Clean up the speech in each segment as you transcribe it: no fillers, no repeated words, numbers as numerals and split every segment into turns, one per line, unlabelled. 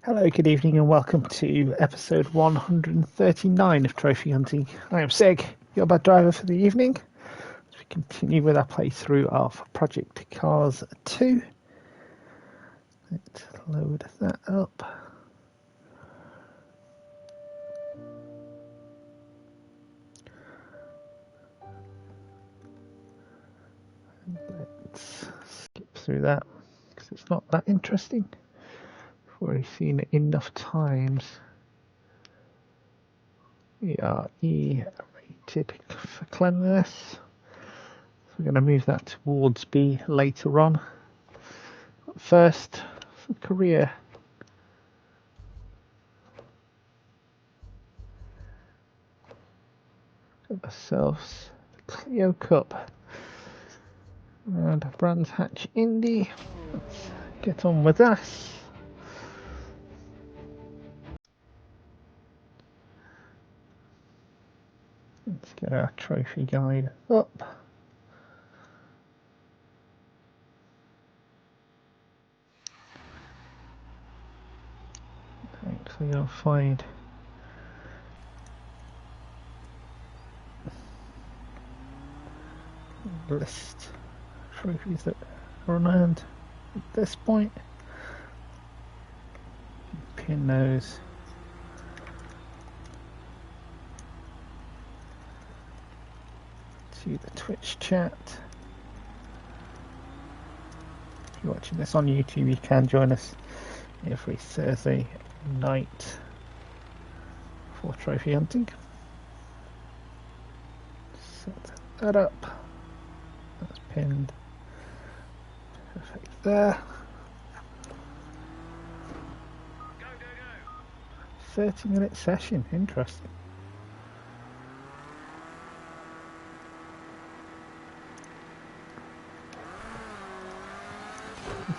Hello, good evening, and welcome to episode 139 of Trophy Hunting. I am Sig, your bad driver for the evening, as we continue with our playthrough of Project Cars 2. Let's load that up. Let's skip through that, because it's not that interesting. We've already seen it enough times. We are E rated for cleanliness. So we're going to move that towards B later on. But first, some career. Got ourselves the Clio Cup and Brands Hatch Indy. Let's get on with this. Let's get our trophy guide up. Hopefully I'll find a list of trophies that are unearned at this point. Pin those. To the Twitch chat. If you're watching this on YouTube, you can join us every Thursday night for trophy hunting. Set that up. That's pinned. Perfect there. 30-minute session. Interesting.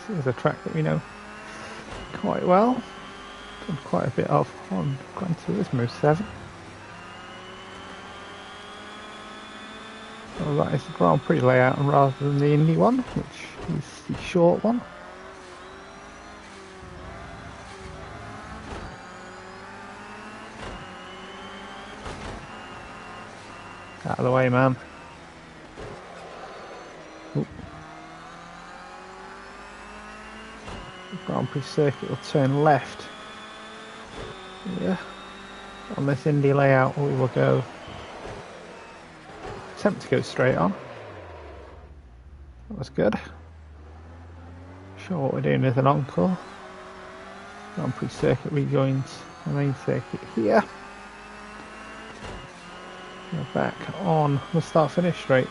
This is a track that we know quite well. Done quite a bit of on Gran Turismo 7. Well, that is the Grand Prix layout rather than the Indy one, which is the short one. Out of the way, man. Oop. The Grand Prix circuit will turn left. Yeah. On this Indy layout, we will go. Attempt to go straight on. That was good. Sure what we're doing with an encore. Grand Prix circuit rejoins the main circuit here. We're back on the start finish straight.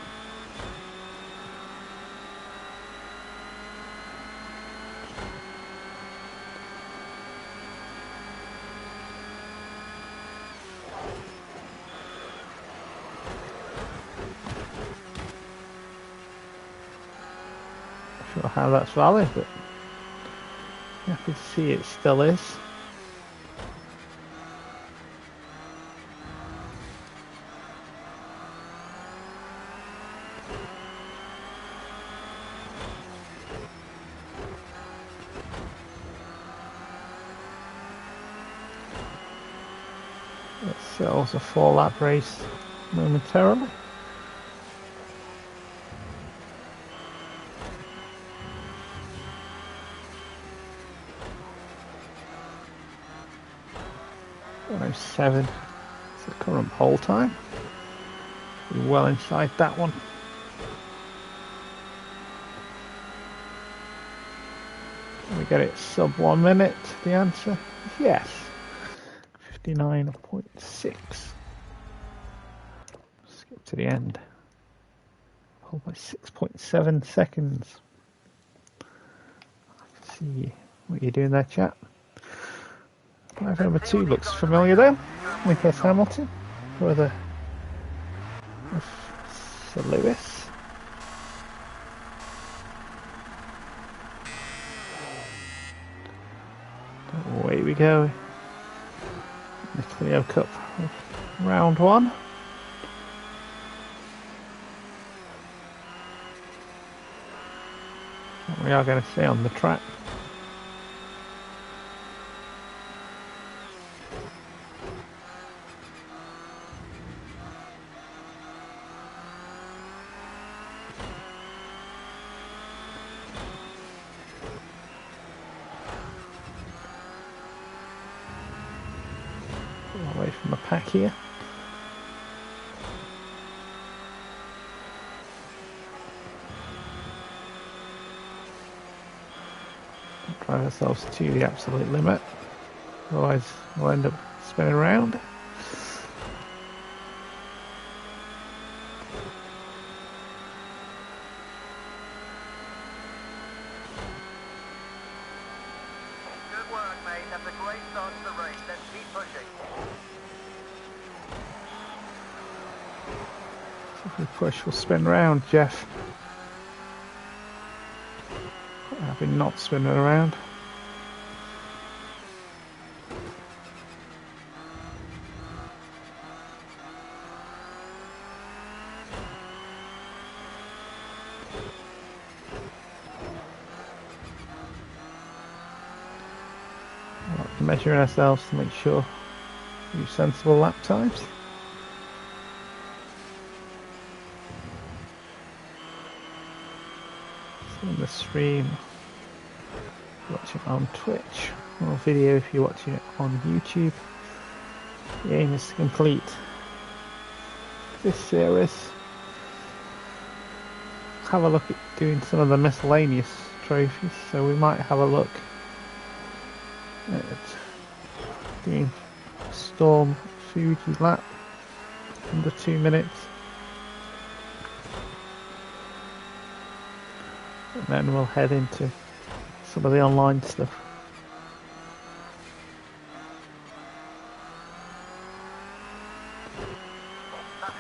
Not sure how that's valid, but happy to see it still is. It's also a 4-lap race momentarily. Seven. It's the current pole time. We're well inside that one. Can we get it sub 1 minute? The answer is yes. 59.6. Skip to the end. Pole by 6.7 seconds. I can see what you're doing there, chat. Driver number 2 looks familiar though. Nicholas Hamilton, brother of Sir Lewis. Away we go. The Clio Cup, round 1. What we are going to see on the track. Away from the pack here. Drive ourselves to the absolute limit, otherwise we'll end up spinning around.
Good work, mate. That's a great start to the race. Let's keep pushing.
If we push, we'll spin around, Jeff. I've been not spinning around. Measuring ourselves to make sure we use sensible lap times. So in the stream, watching on Twitch, or video if you're watching it on YouTube. The aim is to complete this series. Have a look at doing some of the miscellaneous trophies, so we might have a look at doing Storm Fuji lap under 2 minutes, and then we'll head into some of the online stuff.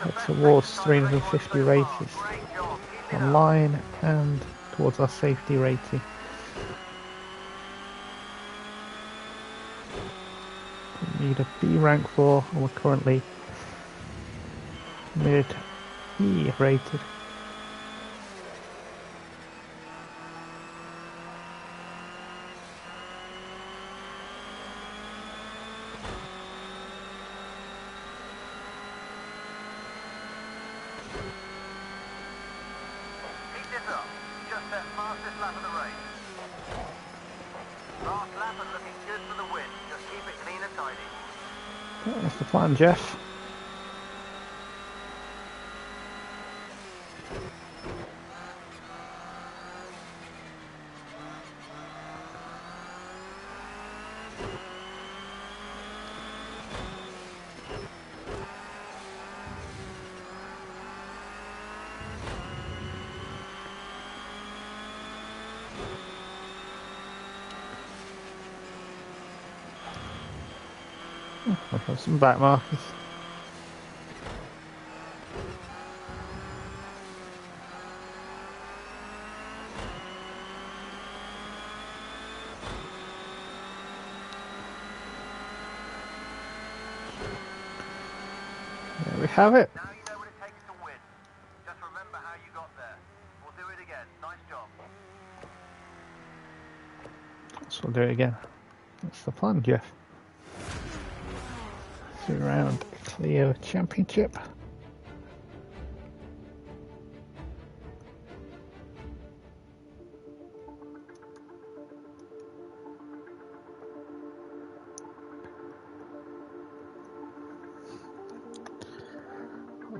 Head towards 350 races online and towards our safety rating. We need a B rank for, and we're currently mid E rated.
Keep this up. Just that fastest lap of the race. Last lap and looking good for the win. Just keep it clean and tidy.
That's the plan, Jeff. I've got some back markers. There we have it.
Now you know what it takes to win. Just remember how you got there. We'll do it again. Nice job.
So we'll do it again. That's the plan, Jeff. 3-round Clio Championship.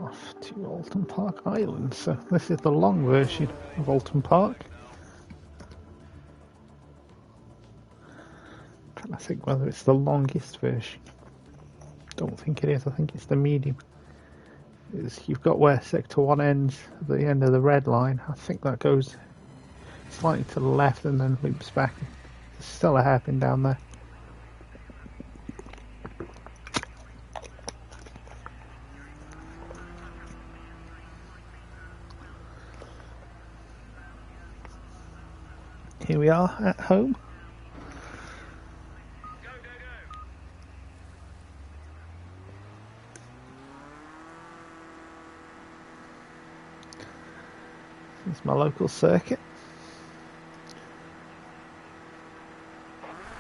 Off to Alton Park Island. So this is the long version of Alton Park. Trying to think whether it's the longest version. Don't think it is. I think it's the medium. You've got where sector 1 ends at the end of the red line. I think that goes slightly to the left and then loops back. There's still a hairpin down there. Here we are at home. It's my local circuit.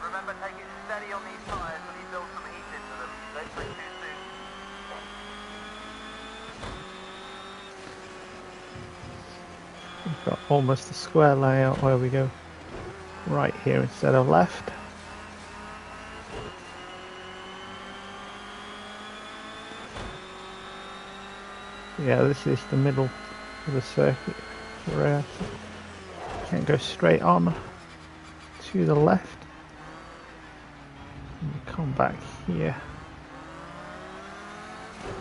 Remember, take it steady on these tyres when you build some heat into them. Don't swing too soon.
We've got almost a square layout where we go right here instead of left. Yeah, this is the middle of the circuit. Where can't go straight on to the left. And you come back here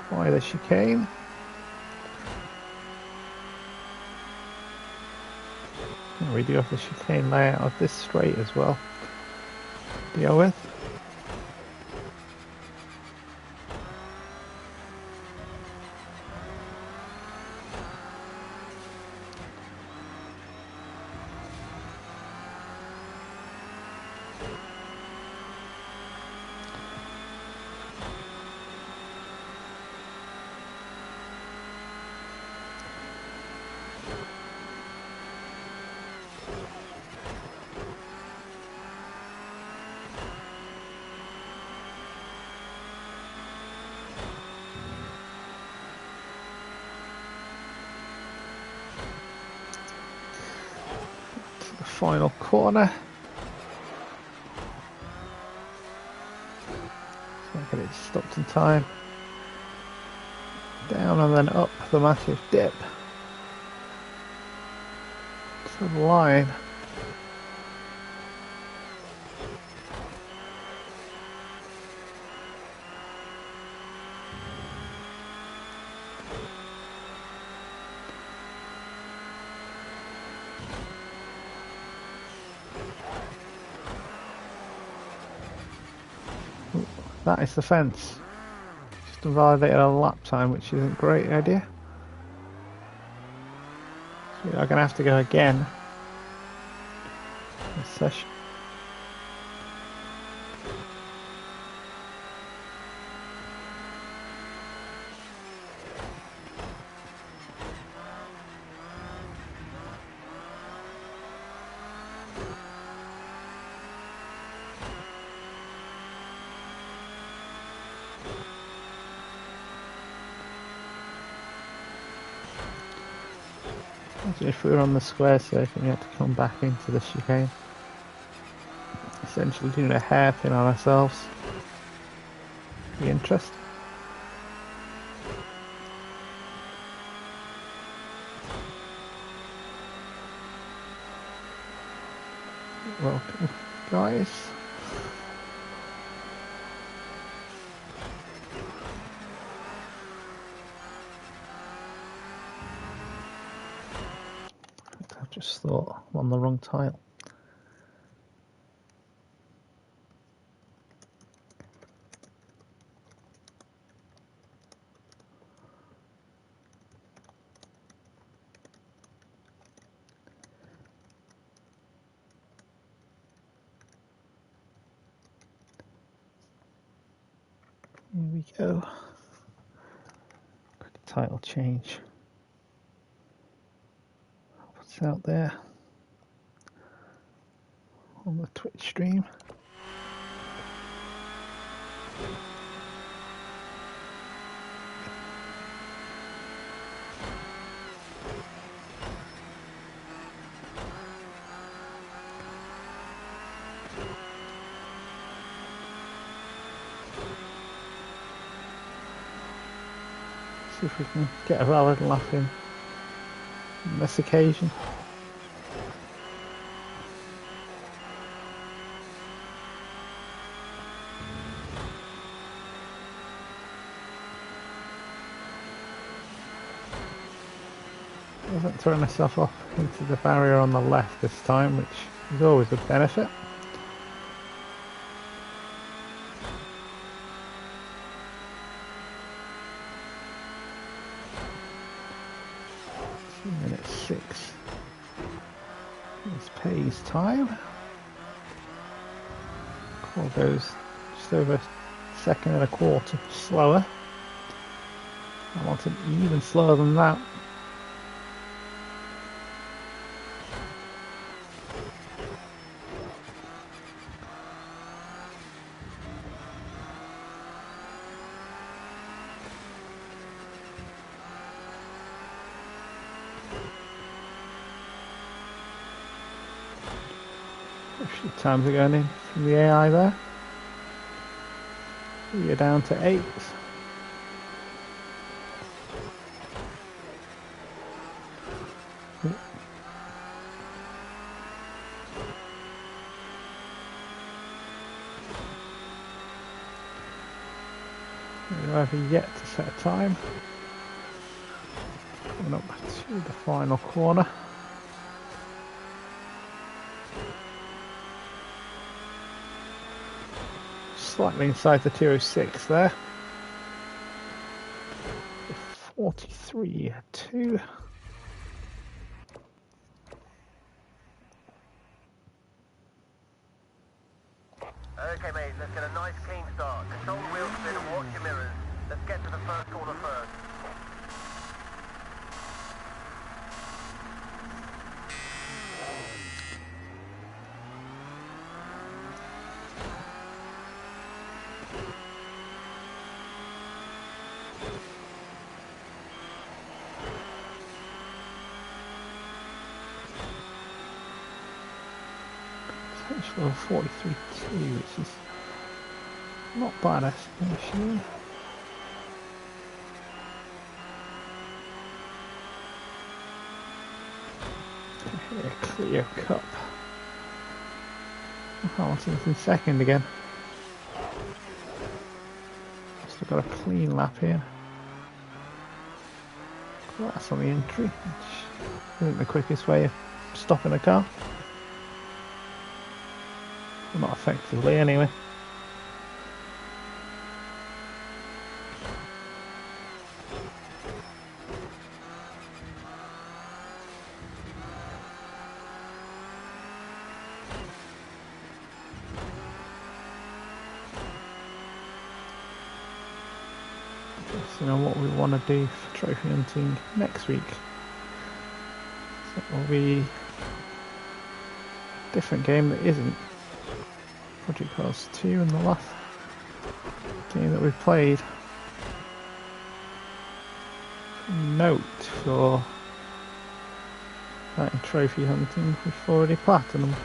by the chicane. And we do have the chicane layout of this straight as well to deal with. To the final corner. So I get it stopped in time. Down and then up the massive dip to the line. That is the fence. Just invalidated a lap time, which isn't a great idea. So we are going to have to go again this session. If we were on the square circuit, we had to come back into the chicane. Essentially doing a hairpin on ourselves. Be interesting. Welcome, guys. I've just thought I'm on the wrong tile. Here we go. Quick title change. What's out there on the Twitch stream? See if we can get a valid laugh in on this occasion. I haven't thrown myself off into the barrier on the left this time, which is always a benefit. Minute 6 is Pay's time. Core goes just over a second and a quarter slower. I want it even slower than that. A few times are going in from the AI there. You're down to 8. No driver yet to set a time. Coming up to the final corner. Slightly inside the 206 there. 43.2.
Okay, mate, let's get a nice clean start. Control the wheel spin and watch your mirrors. Let's get to the first corner first.
Potential 43.2, which is not bad estimation. Here, Clio Cup. Hamilton's in second again. Still got a clean lap here. That's on the entry, which isn't the quickest way of stopping a car. Well, not effectively, anyway. Interesting on what we want to do for trophy hunting next week. So it will be a different game that isn't Project Cars 2 in the last game that we played. Note for that in trophy hunting, we've already platinum.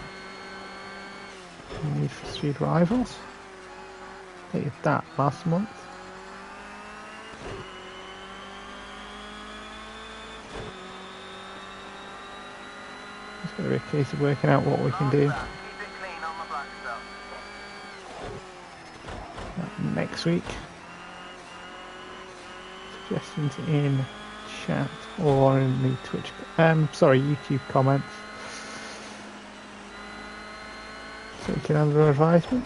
Need for Speed Rivals. Did that last month. It's going to be a case of working out what we can do next week. Suggestions in chat or in the Twitch, YouTube comments. Taken under advisement.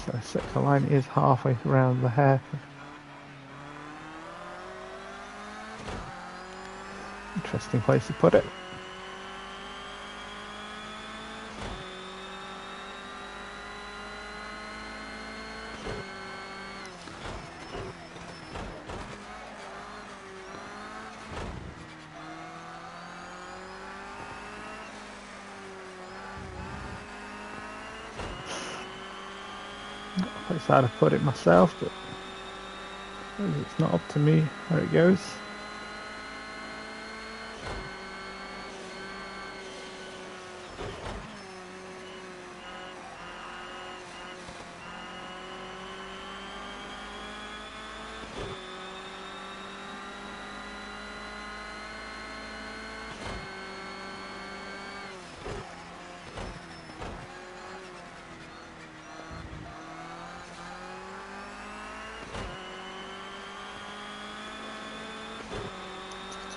So sector line is halfway around the hairpin. Interesting place to put it. Place how to put it myself, but it's not up to me where it goes.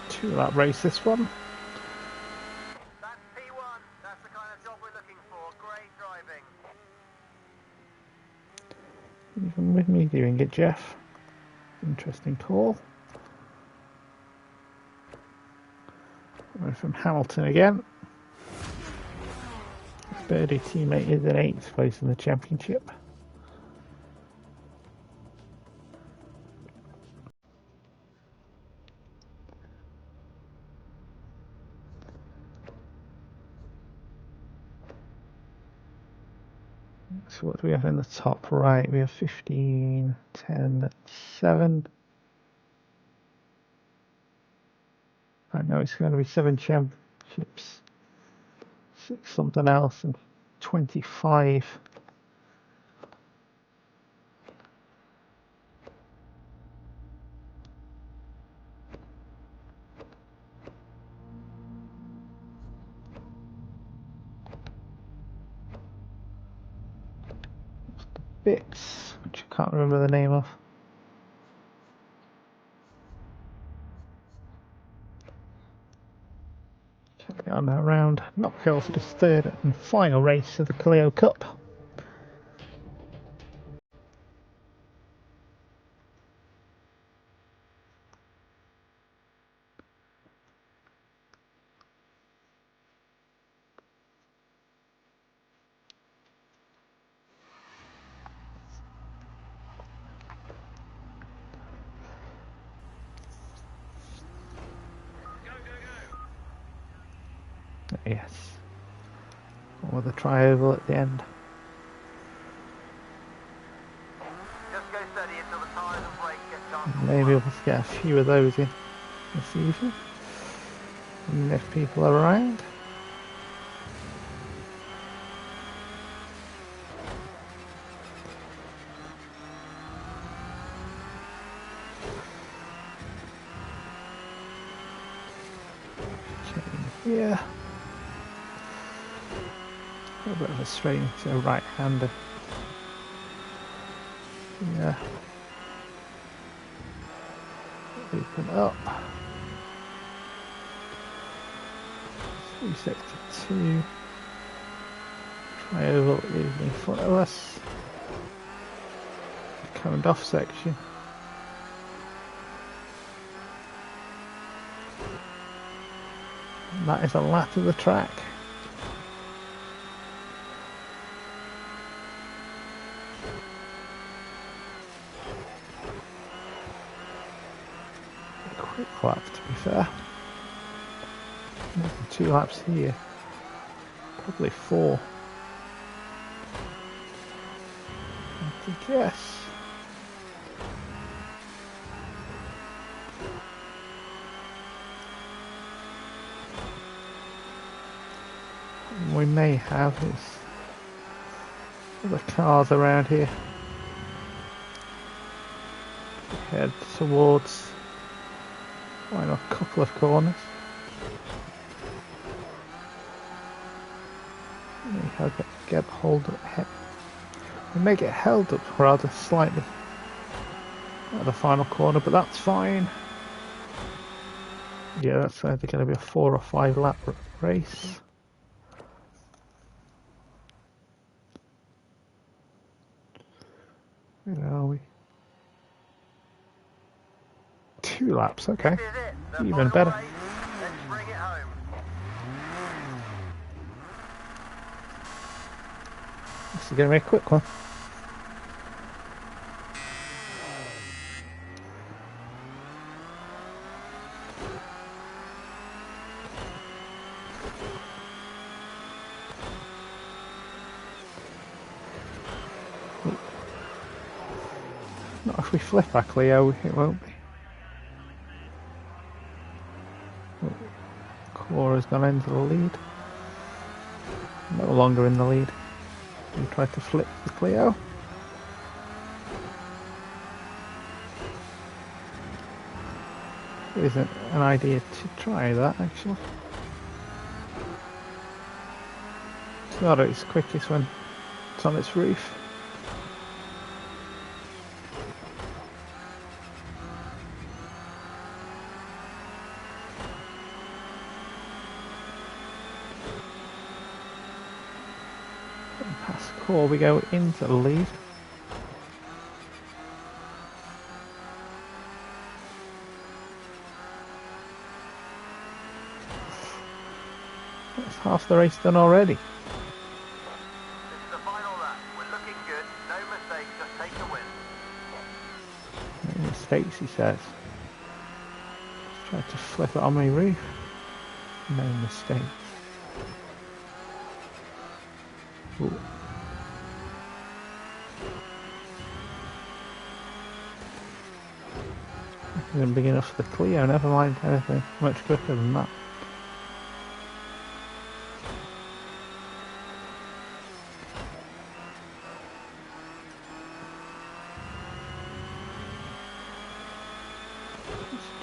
Two-lap race this one.
That's P1. That's the kind of job we're looking for. Great driving.
Even with me doing it, Jeff. Interesting call. We're from Hamilton again. His birdie teammate is in 8th place in the championship. So what do we have in the top right? We have 15, 10, 7. I know it's going to be 7 championships, 6 something else, and 25. bits, which I can't remember the name of. Carry on now round Knockhill for the third and final race of the Clio Cup. Yes. With a tri-oval at the end.
Just go steady until the tyres and brakes get started.
Maybe able to get a few of those in this evening. And if people are around. Yeah. A bit of a strain to a right-hander. Yeah. Open up. 3 sector 2. Tri-oval is in front of us. Current off section. And that is a lap of the track. A quick lap, to be fair. More than 2 laps here. Probably 4. I guess. We may have is other cars around here. Head towards a couple of corners. Get hold up. We may get held up rather slightly at the final corner, but that's fine. Yeah, that's either going to be a 4 or 5 lap race. Where are we? 2 laps, okay. Even better.
Let's bring it home.
This is going to be a quick one. Not if we flip our Clio, it won't be. Cora's gone into the lead. No longer in the lead. We tried to flip the Clio. It isn't an idea to try that actually. It's not at its quickest when it's on its roof. Past Core, we go into the lead. That's half the race done already.
This is the final lap. We're looking good. No mistakes. Just take the win.
No mistakes, he says. Just tried to flip it on my roof. No mistakes. Ooh. Isn't big enough for the Clio, never mind anything much quicker than that.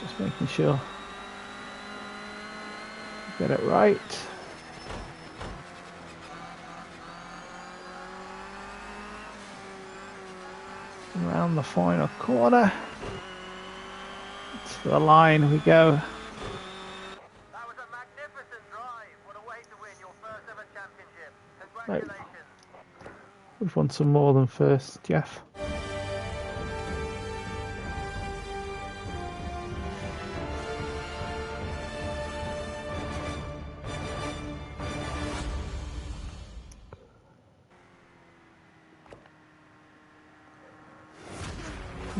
Just making sure get it right. Around the final corner. To the line we go.
That was a magnificent drive. What a way to win your first ever championship.
Right.
Congratulations.
We've won some more than first, Jeff.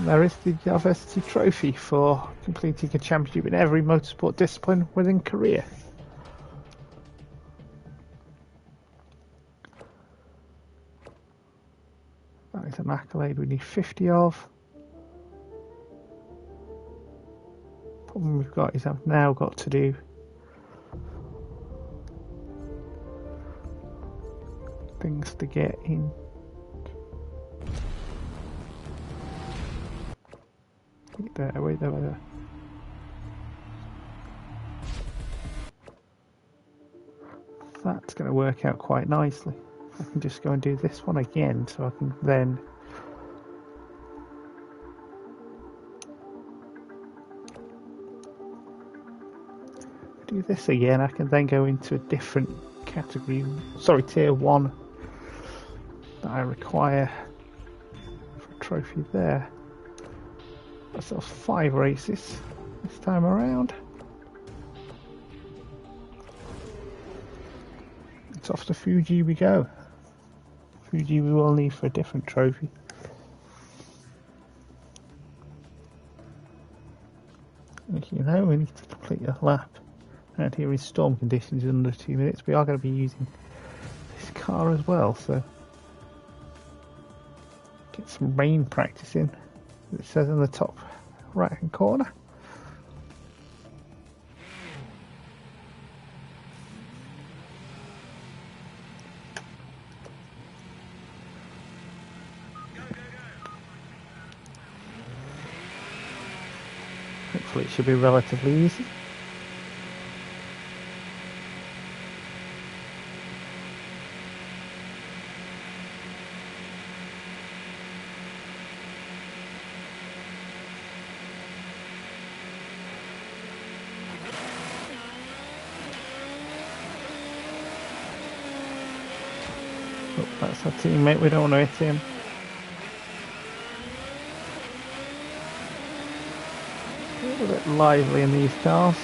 There is the Diversity Trophy for completing a championship in every motorsport discipline within career. That is an accolade we need 50 of. Problem we've got is I've now got to do things to get in. Wait there. That's going to work out quite nicely. I can just go and do this one again, so I can then do this again. I can then go into a different category, sorry, tier 1 that I require for a trophy there. Myself 5 races this time around. It's off to Fuji we go. Fuji we will need for a different trophy. As you know, we need to complete a lap. And here in storm conditions in under 2 minutes. We are going to be using this car as well, so get some rain practice in. It says in the top right hand corner. Hopefully it should be relatively easy. Oh, that's our teammate, we don't want to hit him. A little bit lively in these cars.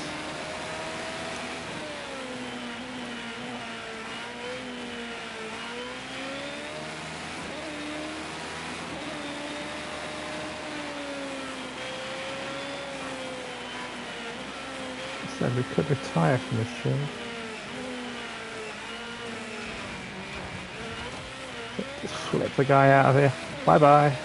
So we could retire from this series. Just flip the guy out of here. Bye bye.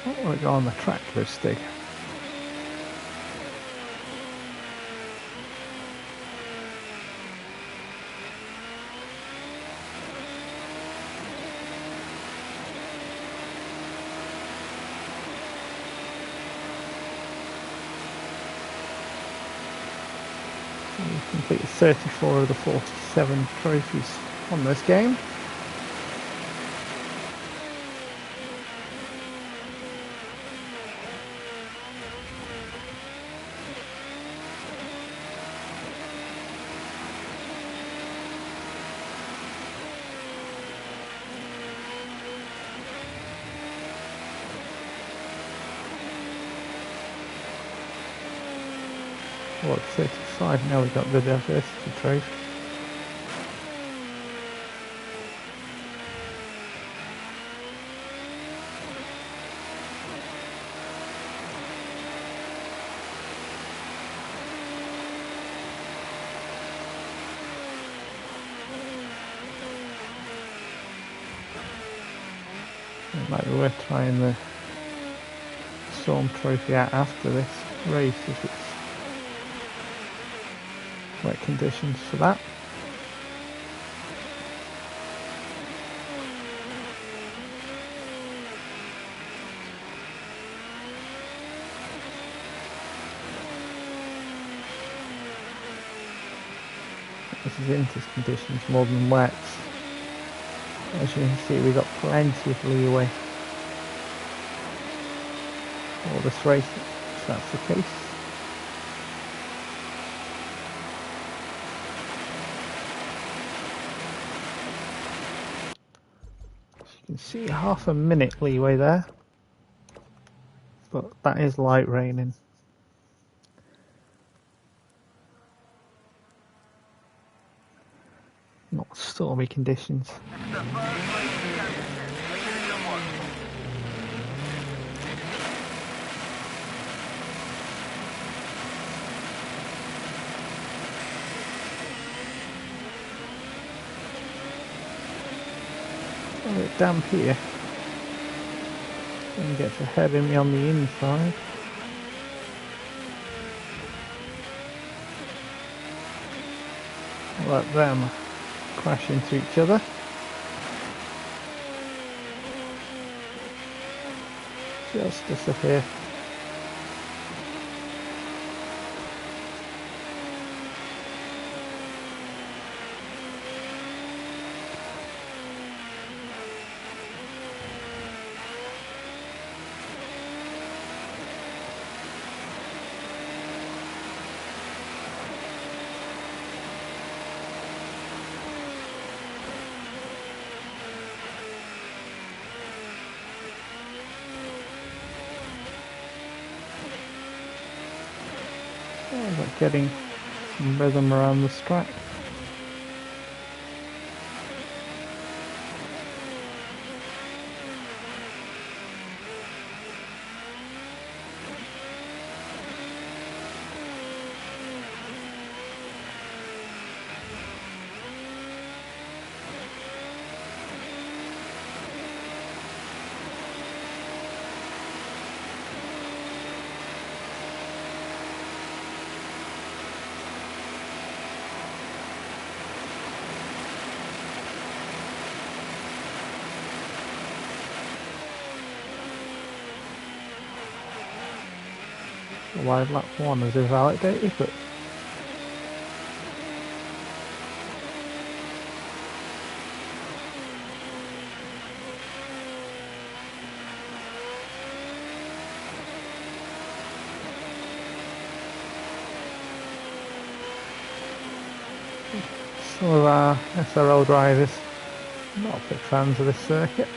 I want to go on the track this Stig. We've completed 34 of the 47 trophies on this game. What, 35 now we got the diversity trophy. It might be worth trying the Storm Trophy out after this race if it's wet conditions for that. This is into conditions more than wet. As you can see, we've got plenty of leeway for this race, if that's the case. As you can see, half a minute leeway there, but that is light raining. Not stormy conditions.
It's the first race of the championship. Leaders to watch.
A bit damp here. Then gets ahead of me on the inside. Let them crash into each other. Just disappear. But getting some rhythm around this track. Why lap 1 is invalidated, but some of our SRL drivers are not big fans of this circuit.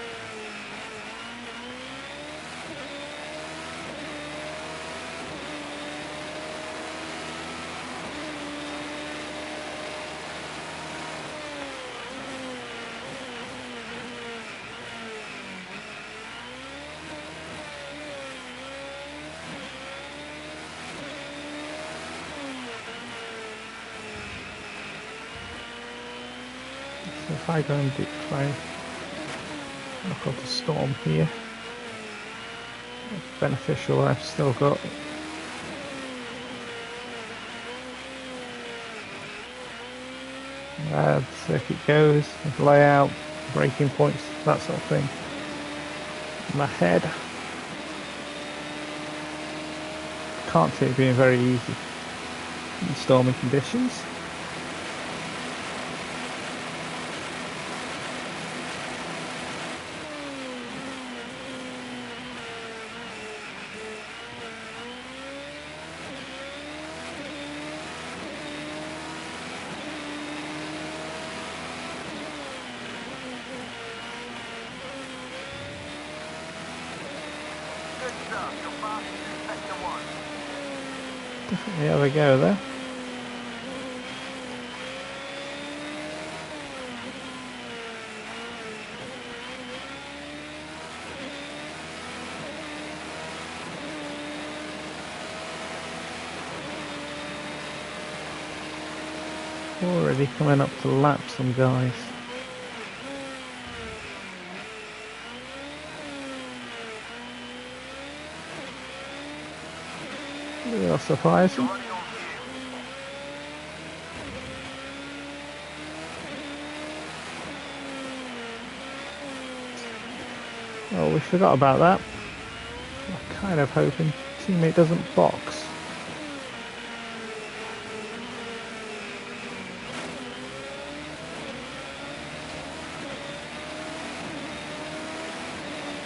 So if I go and try knock off the Storm here, it's beneficial. I've still got the circuit goes, layout, braking points, that sort of thing. My head, can't see it being very easy in stormy conditions.
Good stuff. You're passing through sector 1.
Definitely have a go there. Already coming up to lap some guys. Real surprising.
Running on fumes.
Oh, we forgot about that. I'm kind of hoping teammate doesn't box.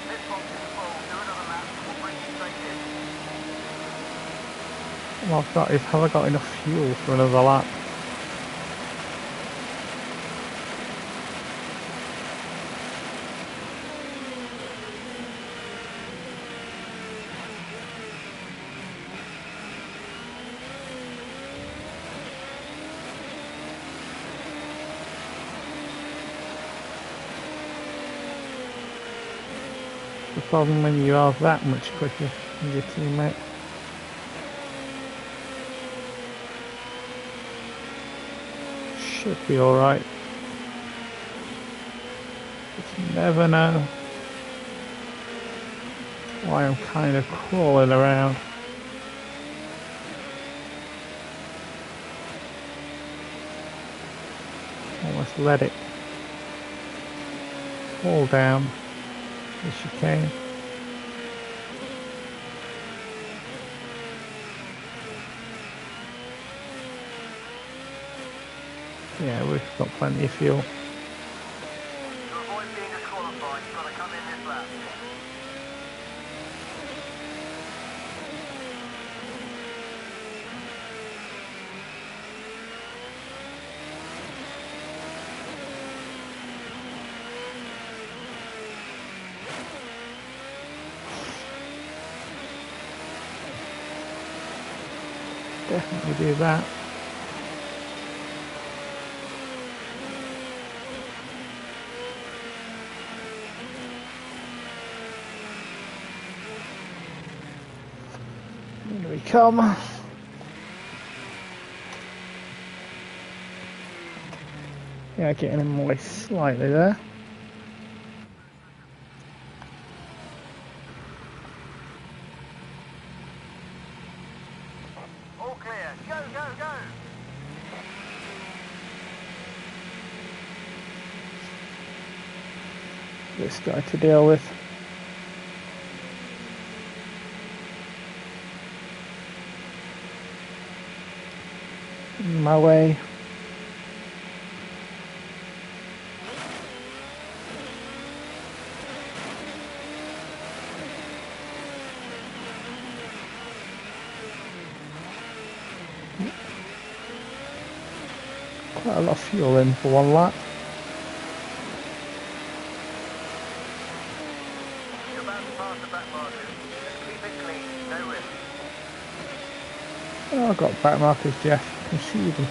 This box is full. Do another lap. We'll bring you straight in.
All I've got is, have I got enough fuel for another lap? The problem when you are that much quicker than your teammate. Should be alright. Just never know. Why I'm kind of crawling around. Almost let it fall down the chicane. Yeah, we've got plenty of fuel.
To avoid being disqualified, you've got to come in this lap.
Definitely do that. Here we come. Yeah, getting him away slightly there.
All clear. Go, go, go.
This guy to deal with. In my way. Quite a lot of fuel in for one lap.
You're about to pass the back markers. Just keep it clean. No risk.
Oh, I've got back markers, Jeff. You can see them.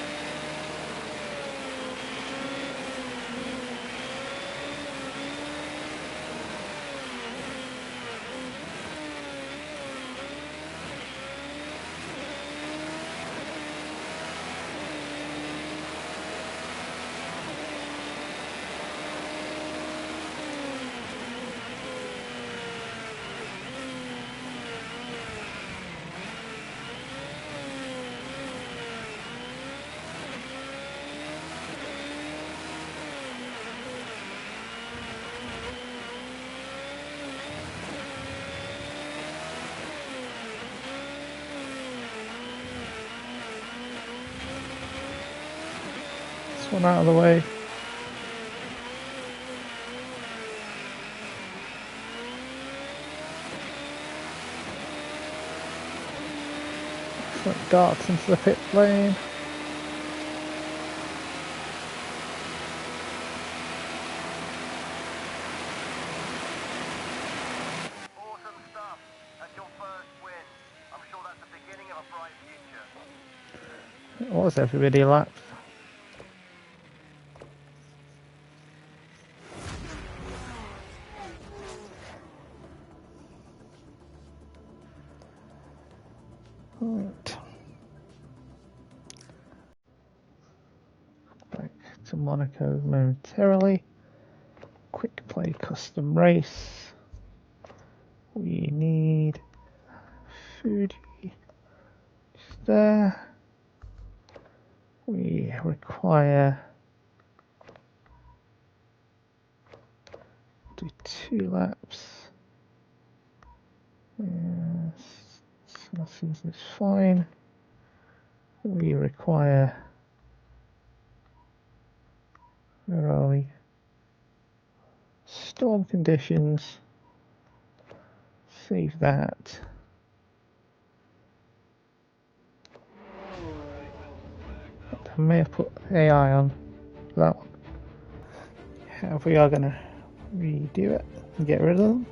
This one out of the way. Excellent darts into the pit lane.
Awesome stuff. That's your first win. I'm sure that's the beginning of a bright future.
It was everybody lapped. Right. Back to Monaco momentarily. Quick play custom race. We need Fuji there. We require do 2 laps. Yes, that seems fine. We require, where are we? Storm conditions. Save that. I may have put AI on that one. If we are going to redo it and get rid of them.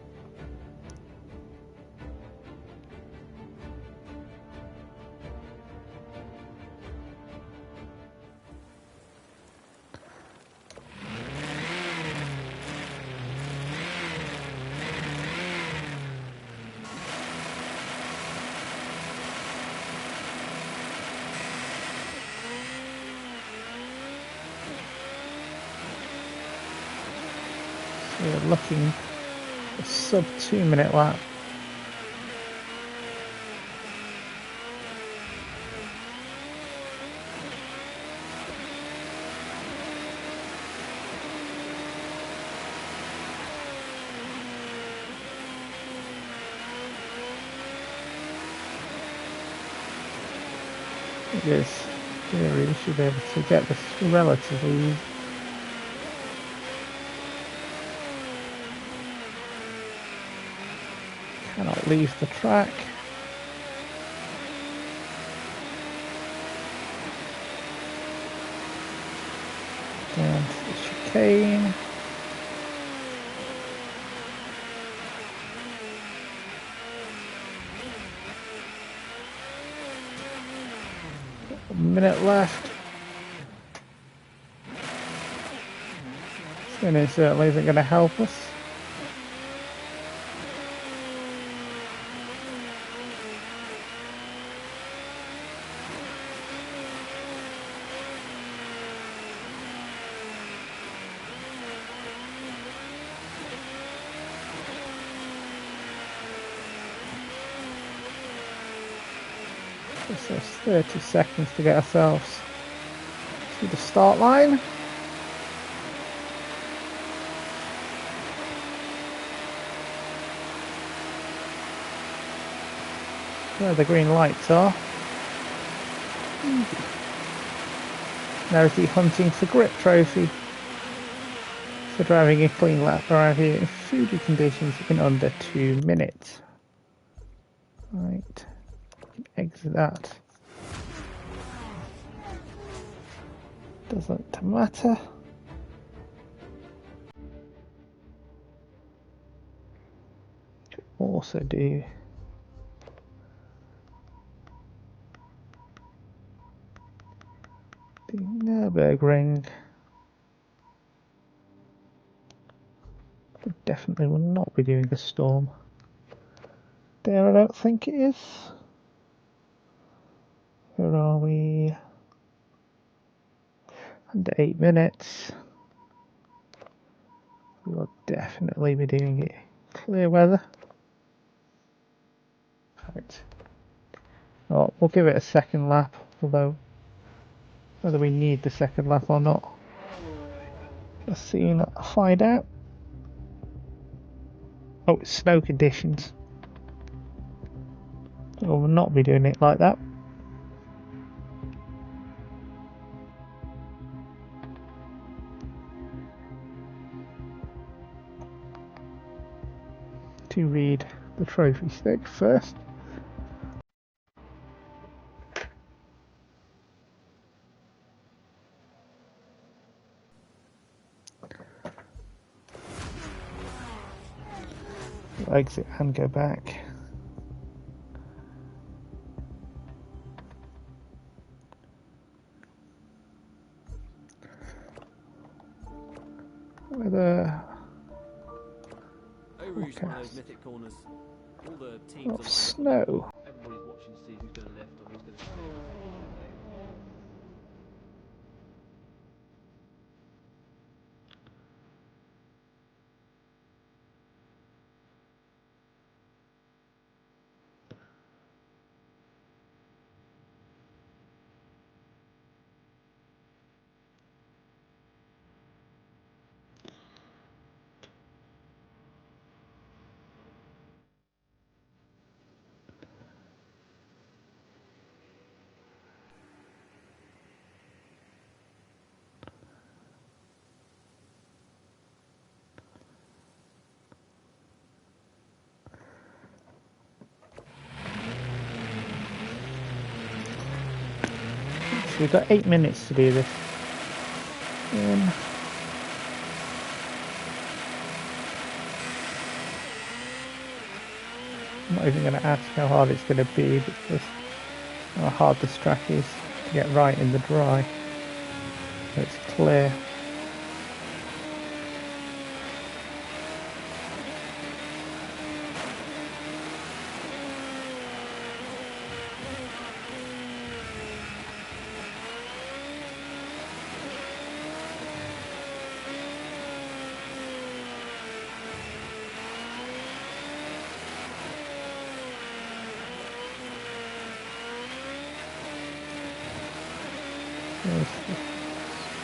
So we're looking a sub 2-minute lap. It is theory we should be able to get this relatively easy. Cannot leave the track. Down to the chicane. A minute left. Spinning certainly isn't going to help us. So it's 30 seconds to get ourselves to the start line. Where the green lights are. There's the Hunting for Grip trophy for driving a clean lap around here in Fuji conditions in under 2 minutes. Right, exit that. Doesn't matter. Also do the Nürburgring. We definitely will not be doing a storm there, I don't think it is. Where are we? Under 8 minutes. We will definitely be doing it clear weather. Right. Oh, we'll give it a second lap, although whether we need the second lap or not, just soon find out. Oh, it's snow conditions. So we'll not be doing it like that. To read the trophy stick first. Exit and go back. Weather
forecast
of snow.
Everybody's watching to see who's going to lift or who's going to stay.
we've got 8 minutes to do this. I'm not even going to ask how hard it's going to be because how hard this track is to get right in the dry. So it's clear. There's a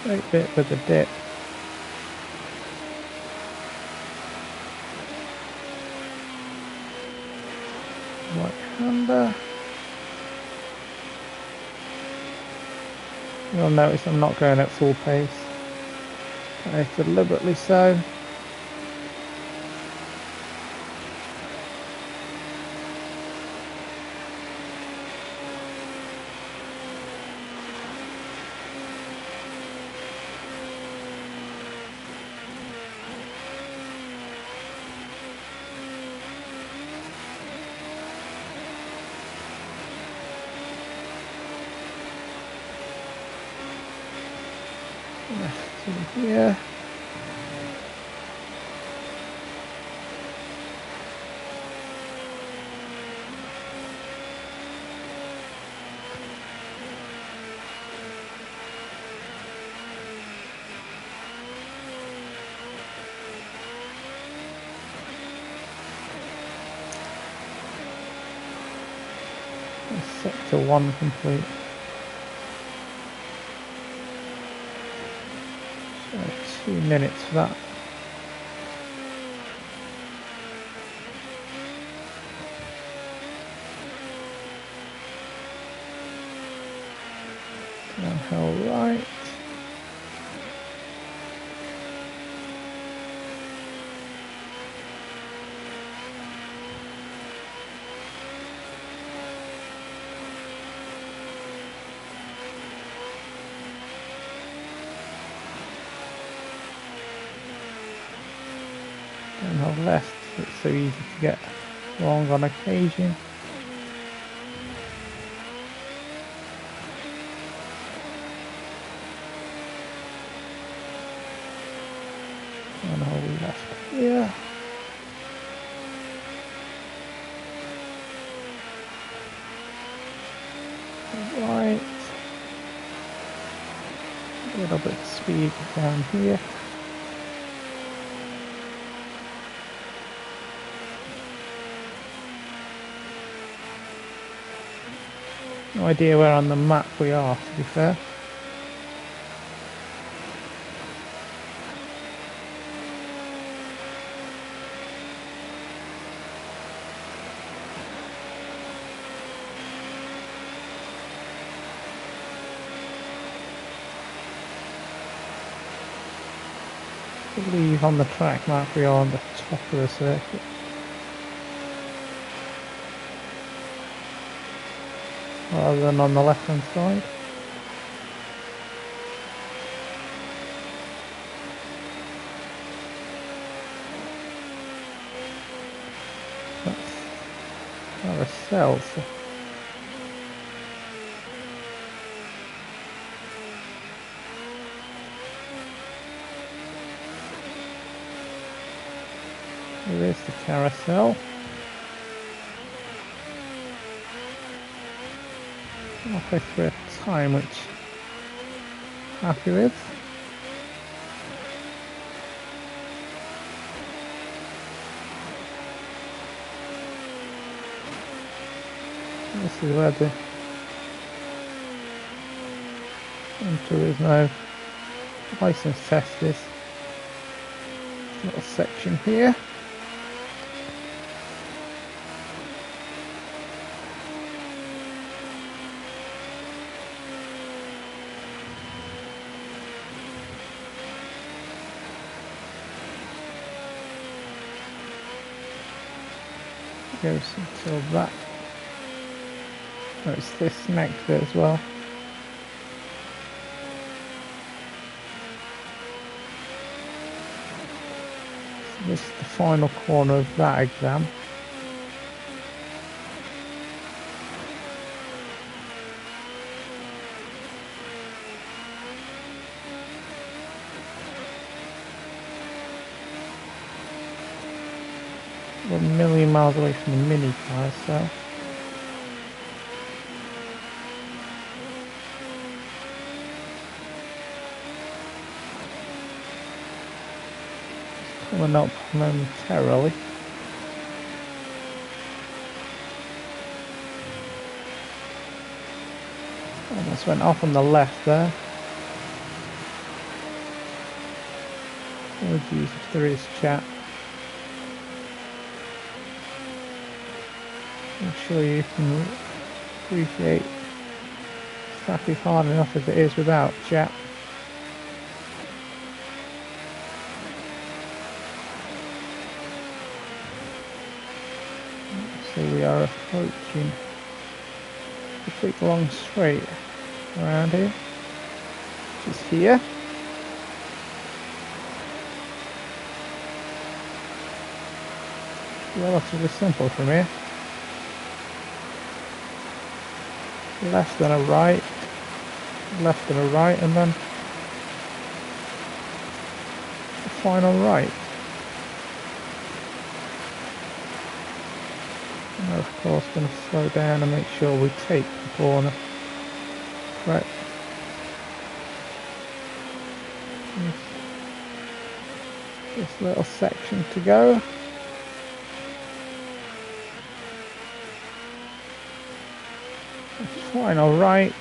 straight bit with a dip. Right-hander. You'll notice I'm not going at full pace. Deliberately so. Here. Sector 1 complete. So 2 minutes for that. Downhill right. Downhill left. It's so easy to get wrong on occasion. Downhill left here. Right. A little bit of speed down here. No idea where on the map we are, to be fair. I believe on the track map we are on the top of the circuit. Rather than on the left hand side. That's carousel. So there's the carousel. Halfway through a time which I'm happy with. This is where the Gran Turismo license test is. Little section here. Goes until that. Oh, it's this next bit as well. This is the final corner of that exam. We're a million miles away from the mini cars, so it's coming up momentarily. Almost went off on the left there. Apologies if there is chat. I'm sure you can appreciate traffic hard enough as it is without chat. So we are approaching the big long straight around here, which is here. Relatively simple from here. Left and a right, left and a right, and then the final right. And we're of course going to slow down and make sure we take the corner. Right. This little section to go. Final right.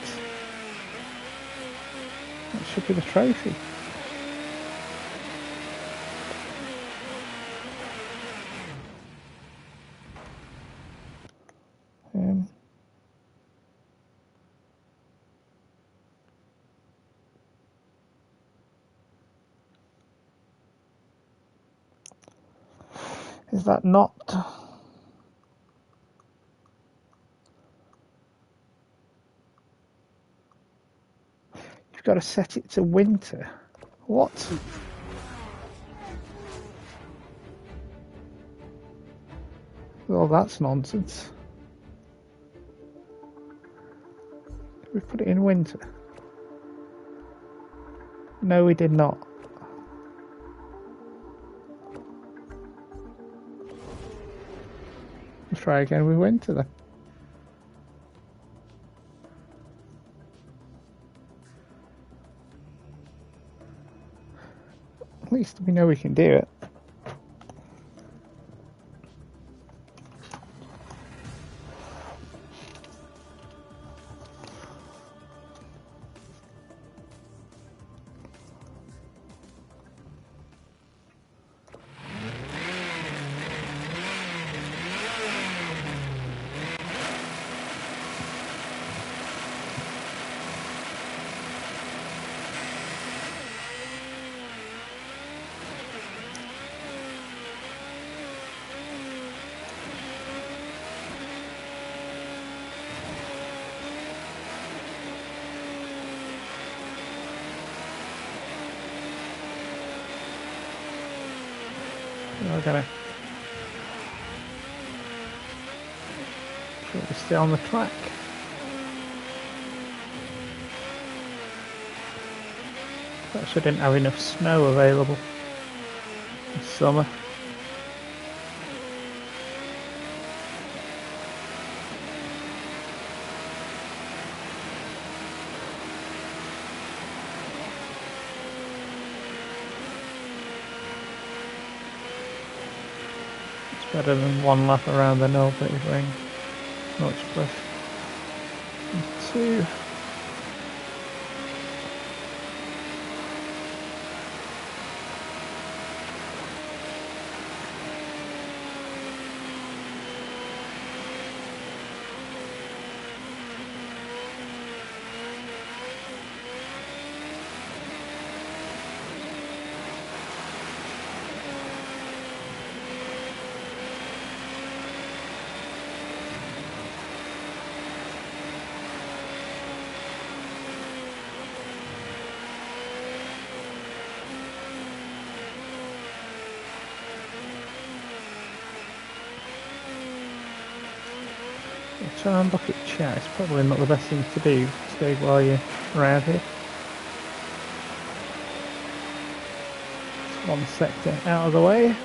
That should be the trophy. Is that not? You've got to set it to winter. What? Well, that's nonsense. We put it in winter. No, we did not. Let's try again with winter then. At least we know we can do it. We're gonna try to stay on the track. Actually, didn't have enough snow available this summer. Better than one lap around the Nürburgring ring. Much less. 2. Yeah, try and look at chat. It's probably not the best thing to do while you're around here. It's one sector out of the way.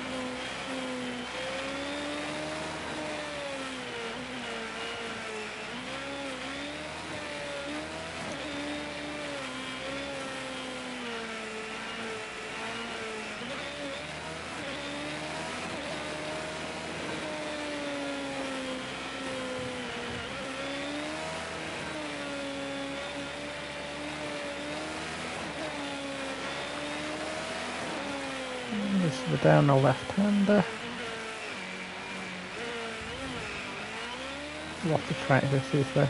This is the down the left-hander. What a track this is though.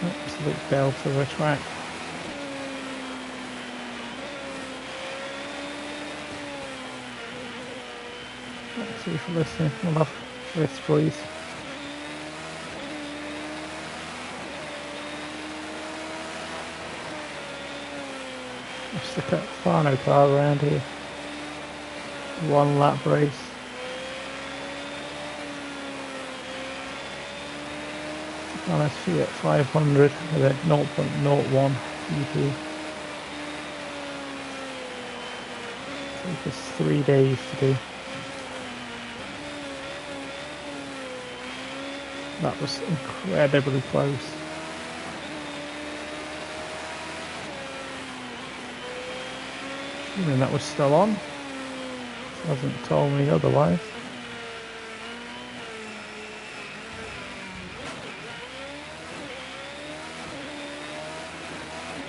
Absolute belt of a track. Thanks you for listening. We'll have this, please. I'll stick a Fano car around here. One lap race. On a Fiat 500 with a 0.01 EP. Took us 3 days to do. That was incredibly close. Assuming that was still on. It hasn't told me otherwise.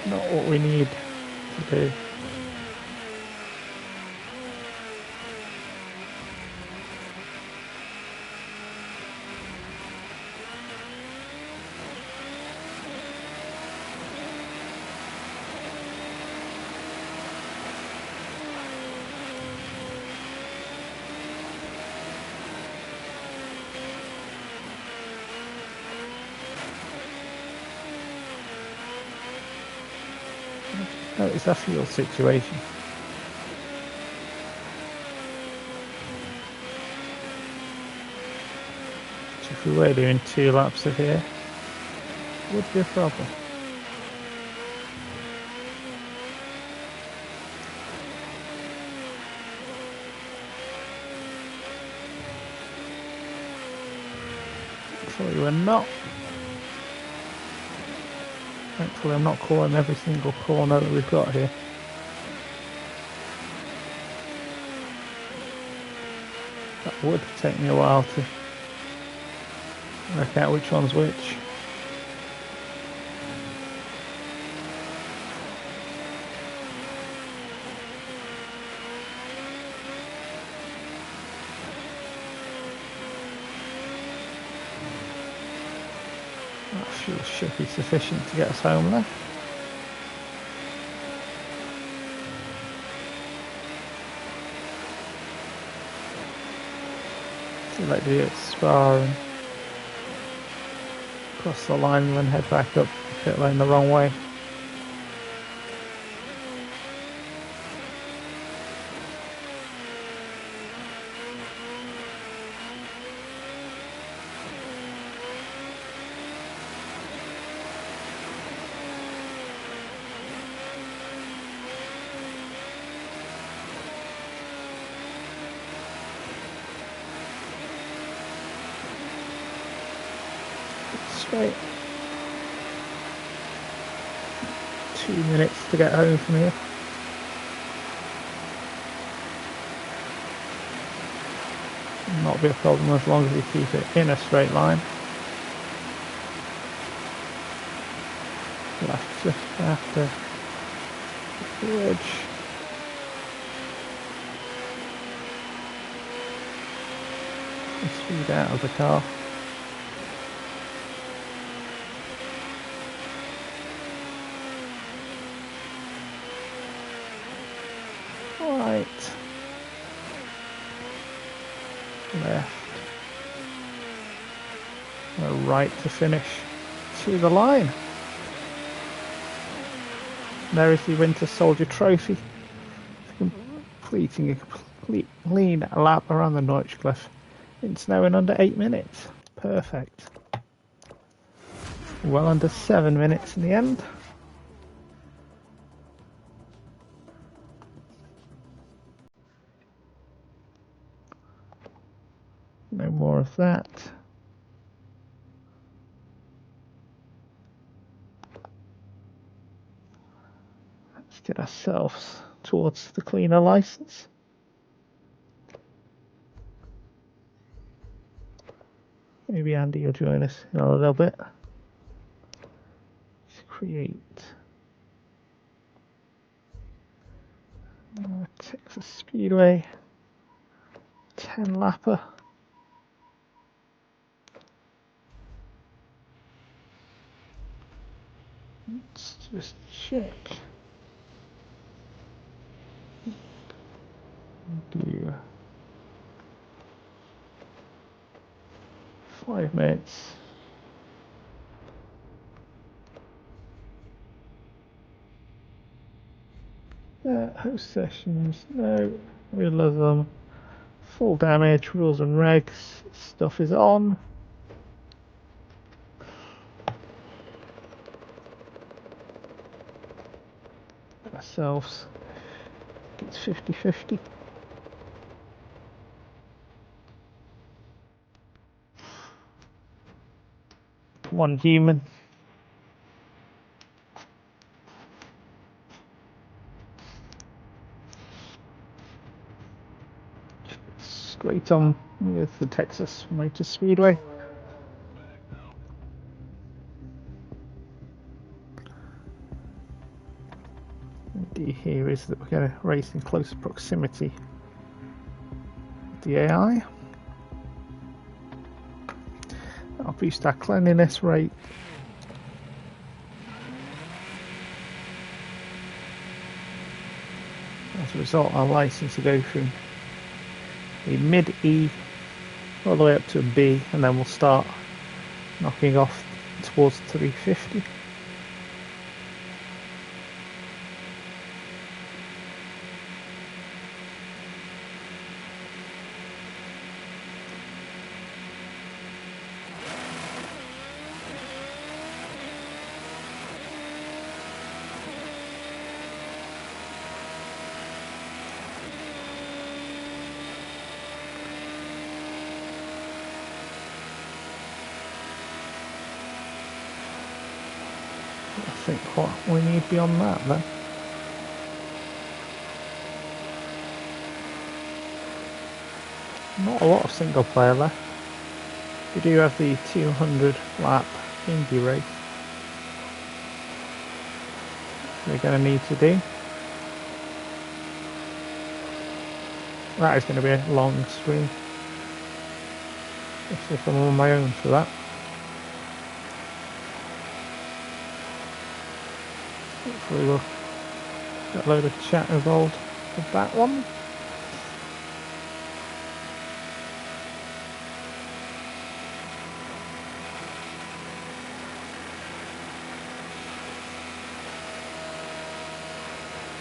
Not what we need to do. Notice our fuel situation. So if we were doing 2 laps of here, it would be a problem. Thankfully we're not. Thankfully I'm not calling every single corner that we've got here. That would take me a while to work out which one's which. That fuel should be sufficient to get us home there. So like do it at Spa and cross the line and then head back up pit lane the wrong way. Straight. 2 minutes to get home from here. Not be a problem as long as we keep it in a straight line. Left just after the bridge. And speed out of the car. Right. Left. right to finish to the line. There is the Winter Soldier Trophy, completing a complete clean lap around the Nordschleife in snow in under 8 minutes. Perfect. Well under 7 minutes in the end. No more of that. Let's get ourselves towards the cleaner license. Maybe Andy will join us in a little bit. Let's create Texas Speedway 10 lapper. Let's just check. Do 5 minutes. Host sessions, no, middle of them. Full damage, rules and regs, stuff is on. Ourselves, it's 50-50. One human. Straight on with the Texas Motor Speedway. The idea here is that we're going to race in close proximity with the AI. That'll boost our cleanliness rate. As a result, our license will go from a mid E all the way up to a B, and then we'll start knocking off towards 350. I think what we need beyond that then. Not a lot of single player left. We do have the 200 lap Indy race we're going to need to do. That is going to be a long stream, if I'm on my own for that. Hopefully we'll get a load of chat involved with that one.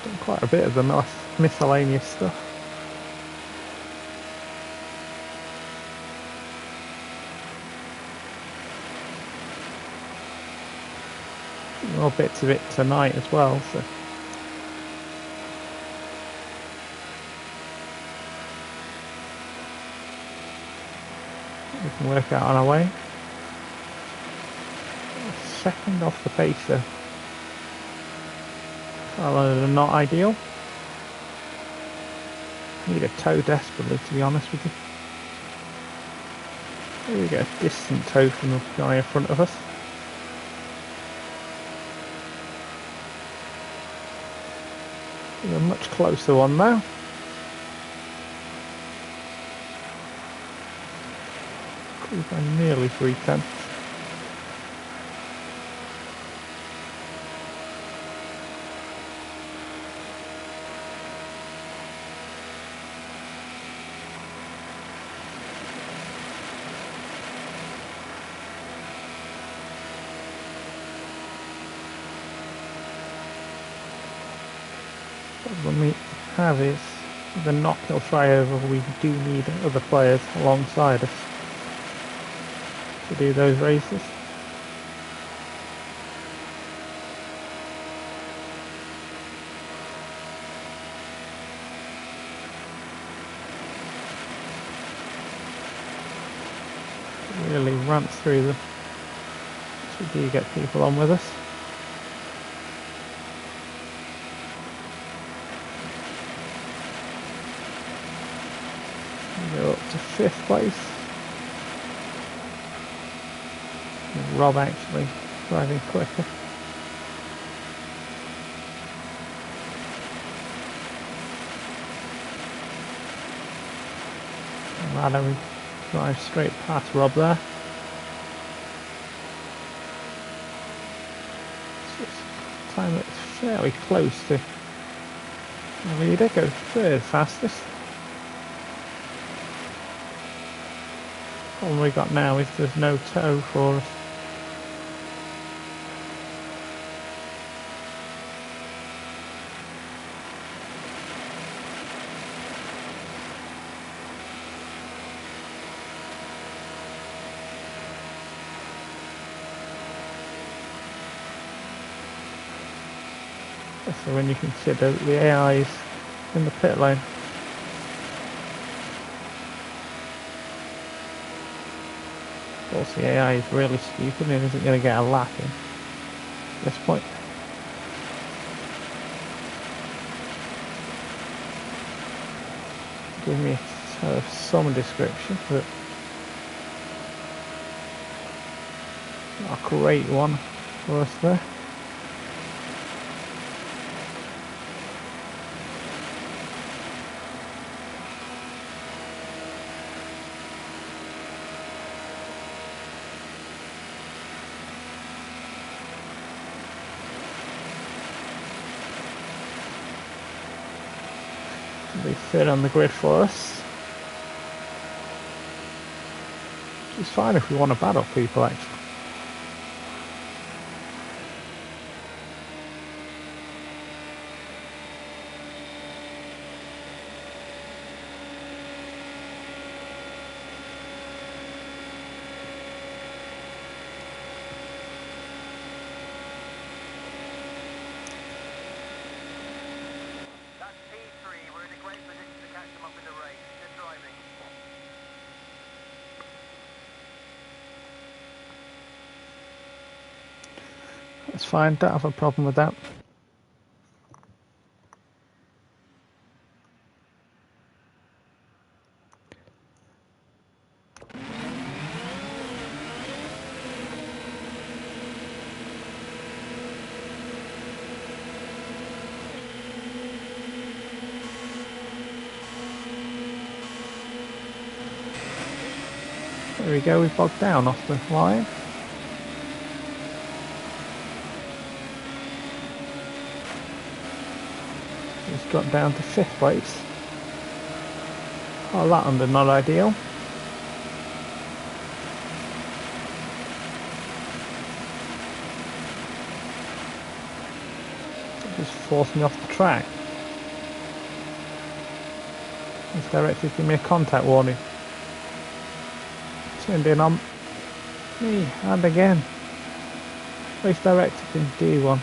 Done quite a bit of the miscellaneous stuff. More bits of it tonight as well, so we can work out on our way. Second off the pace though. Well, not ideal. Need a tow desperately, to be honest with you. Here we get a distant tow from the guy in front of us. A much closer one now. Cruise by nearly 310. Problem we have is the knock hill flyover. We do need other players alongside us to do those races. Really ramp through them. So we do get people on with us. We go up to 5th place. With Rob actually driving quicker. Adam drives straight past Rob there. Time it's fairly close to the leader, goes 3rd fastest. Problem we got now is there's no tow for us. So when you consider the AIs in the pit lane, of course the AI is really stupid and isn't going to get a lap in at this point. Give me some description, but not a great one for us there. Be 3rd on the grid for us. Which is fine if we want to battle people actually.
That's P3. We're in a great position to catch them up in the race. Good driving.
That's fine, don't have a problem with that. There we go, we've bogged down off the line. He's got down to 5th place. Oh, that under not ideal. Just forced me off the track. This director's giving me a contact warning. Turned in on me, and again. Race director can do one.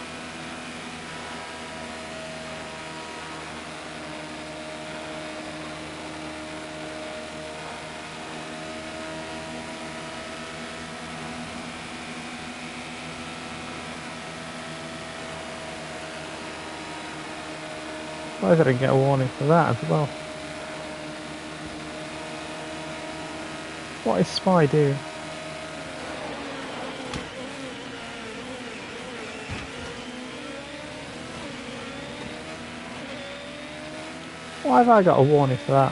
Why did I get a warning for that as well? What is Spy doing? Why have I got a warning for that?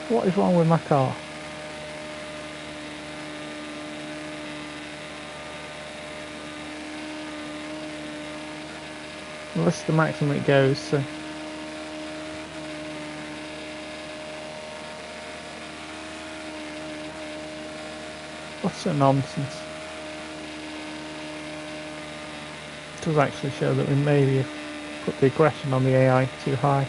What is wrong with my car? Well, this is the maximum it goes, so What's the nonsense? It does actually show that we maybe have put the aggression on the AI too high.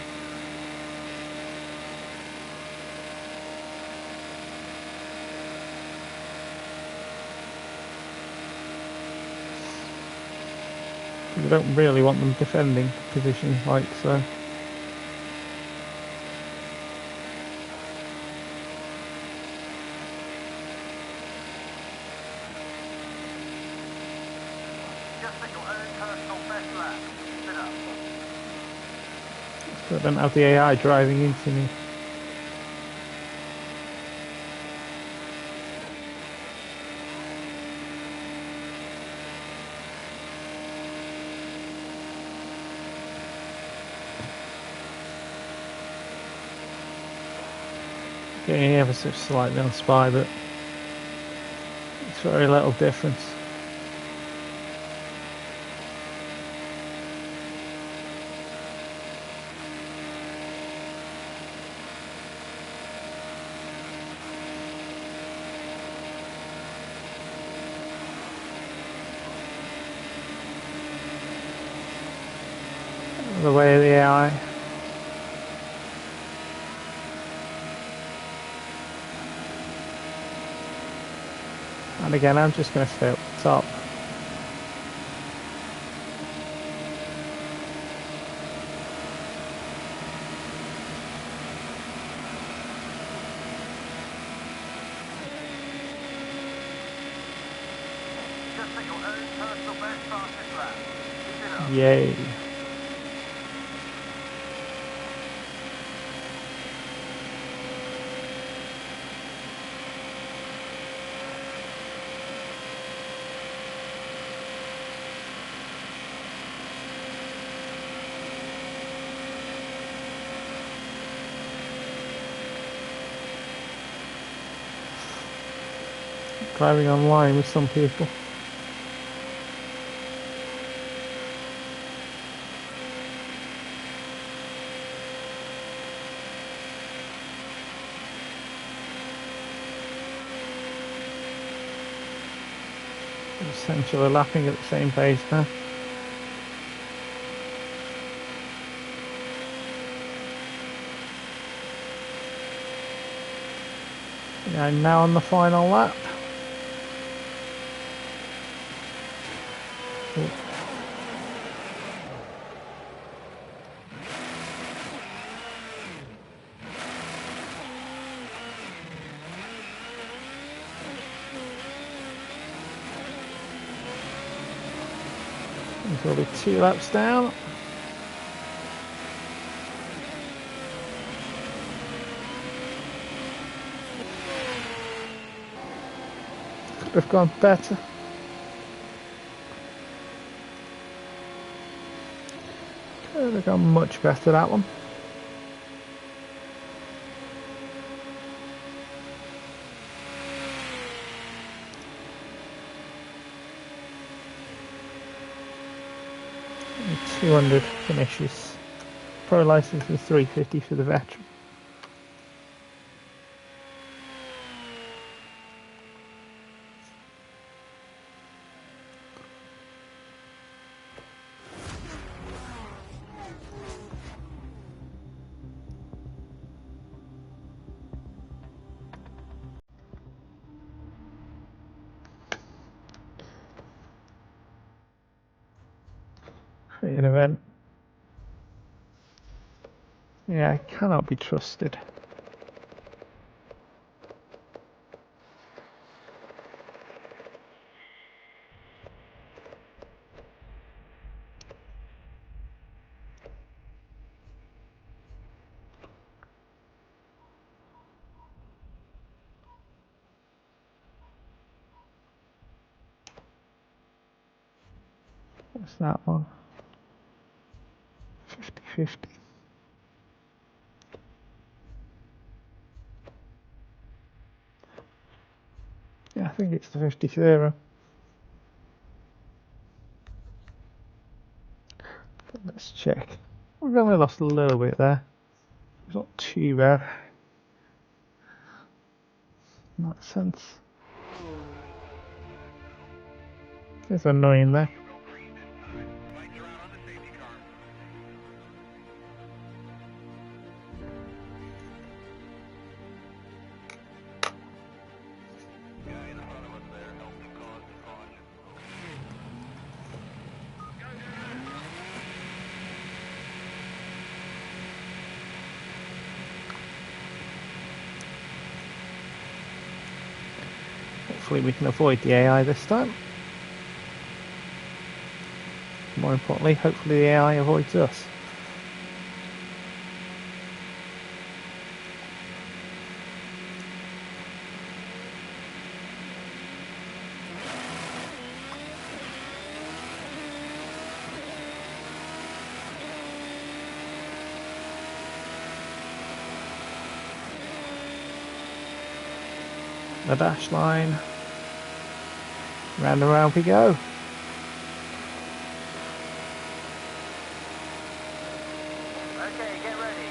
We don't really want them defending positions like so.
Just at your own personal best lap. Keep it up.
So I don't have the AI driving into me. Getting ever so slightly on spy, but it's very little difference. The way of the AI. And again, I'm just going to stay up the top.
Just at your own personal best fastest lap. Keep it up.
Yay. Driving online with some people. Essentially lapping at the same pace now. Yeah, I'm now on the final lap. There's only 2 laps down. Could have gone better. Could have gone much better, that one. And 200 finishes. Pro license is 350 for the veteran. Create an event. Yeah, I cannot be trusted. What's that one? 50-50. Yeah, I think it's the 50-0. Let's check. We've only lost a little bit there. It's not too bad. In that sense. It's annoying though. Hopefully we can avoid the AI this time. More importantly, hopefully the AI avoids us. The dash line. Round and round we go.
Okay, get ready.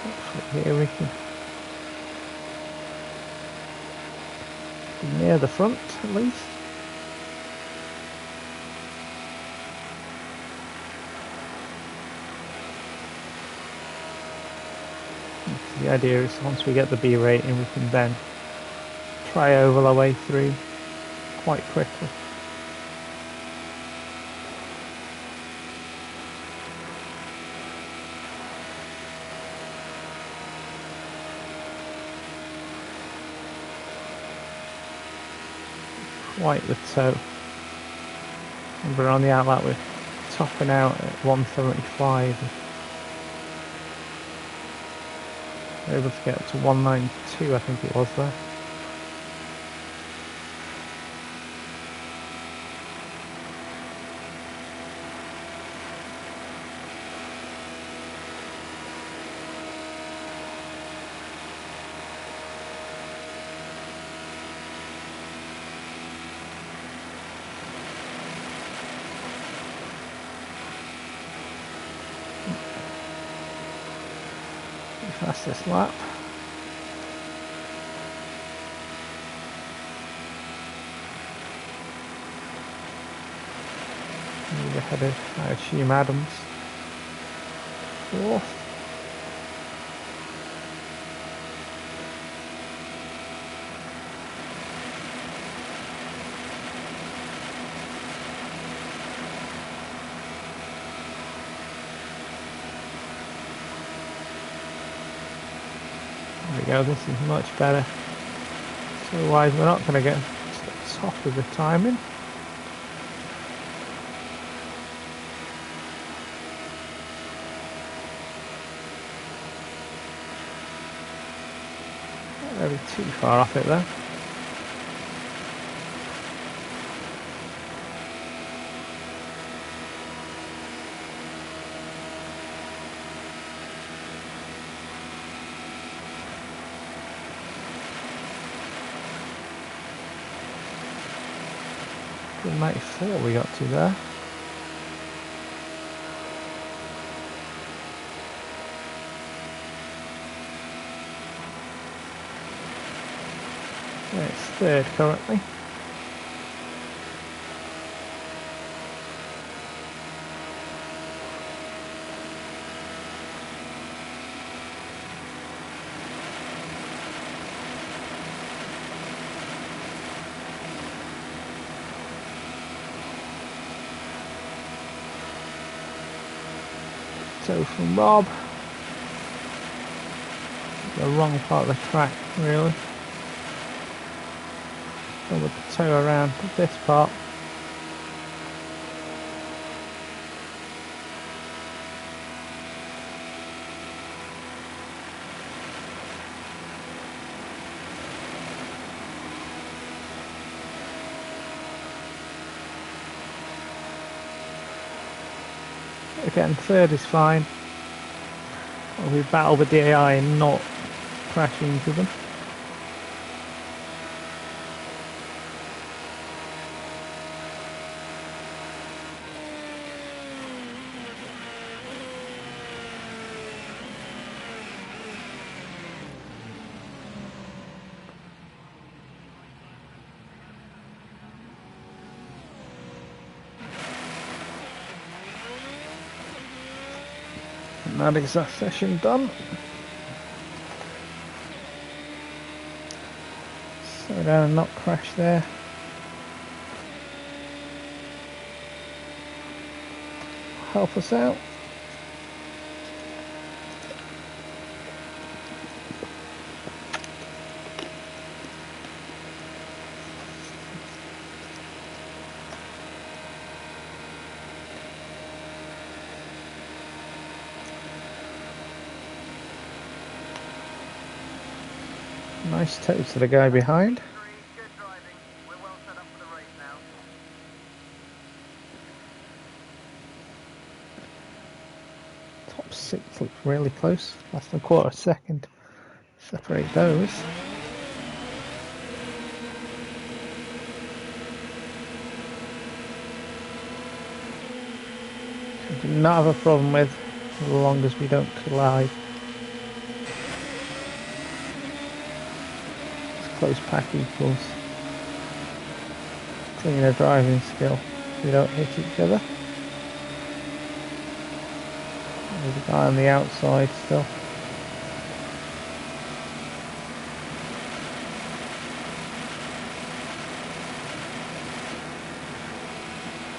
Hopefully here we can be near the front at least. The idea is once we get the B rating we can then try oval our way through quite quickly. Quite the toe. And we're on the outlet, we're topping out at 175. Able to get up to 192, I think it was there. Fastest lap. Move ahead of, I assume, Adams. Fourth. There we go, this is much better. So otherwise we're not going to get to the top of the timing. Not really too far off it though. Good 94 we got to there. Yeah, it's third currently. So from Rob, the wrong part of the track really. So with the toe around this part. Again, third is fine. We battle with the AI and not crashing into them. That is that session done. Slow down and not crash there. Help us out. Nice toe to the guy behind.
Good driving. We're well set up for the race now.
Top 6 looks really close. Less than a quarter second. Separate those. I do not have a problem with, as long as we don't collide. Close pack equals cleaner driving skill. We don't hit each other. There's a guy on the outside still.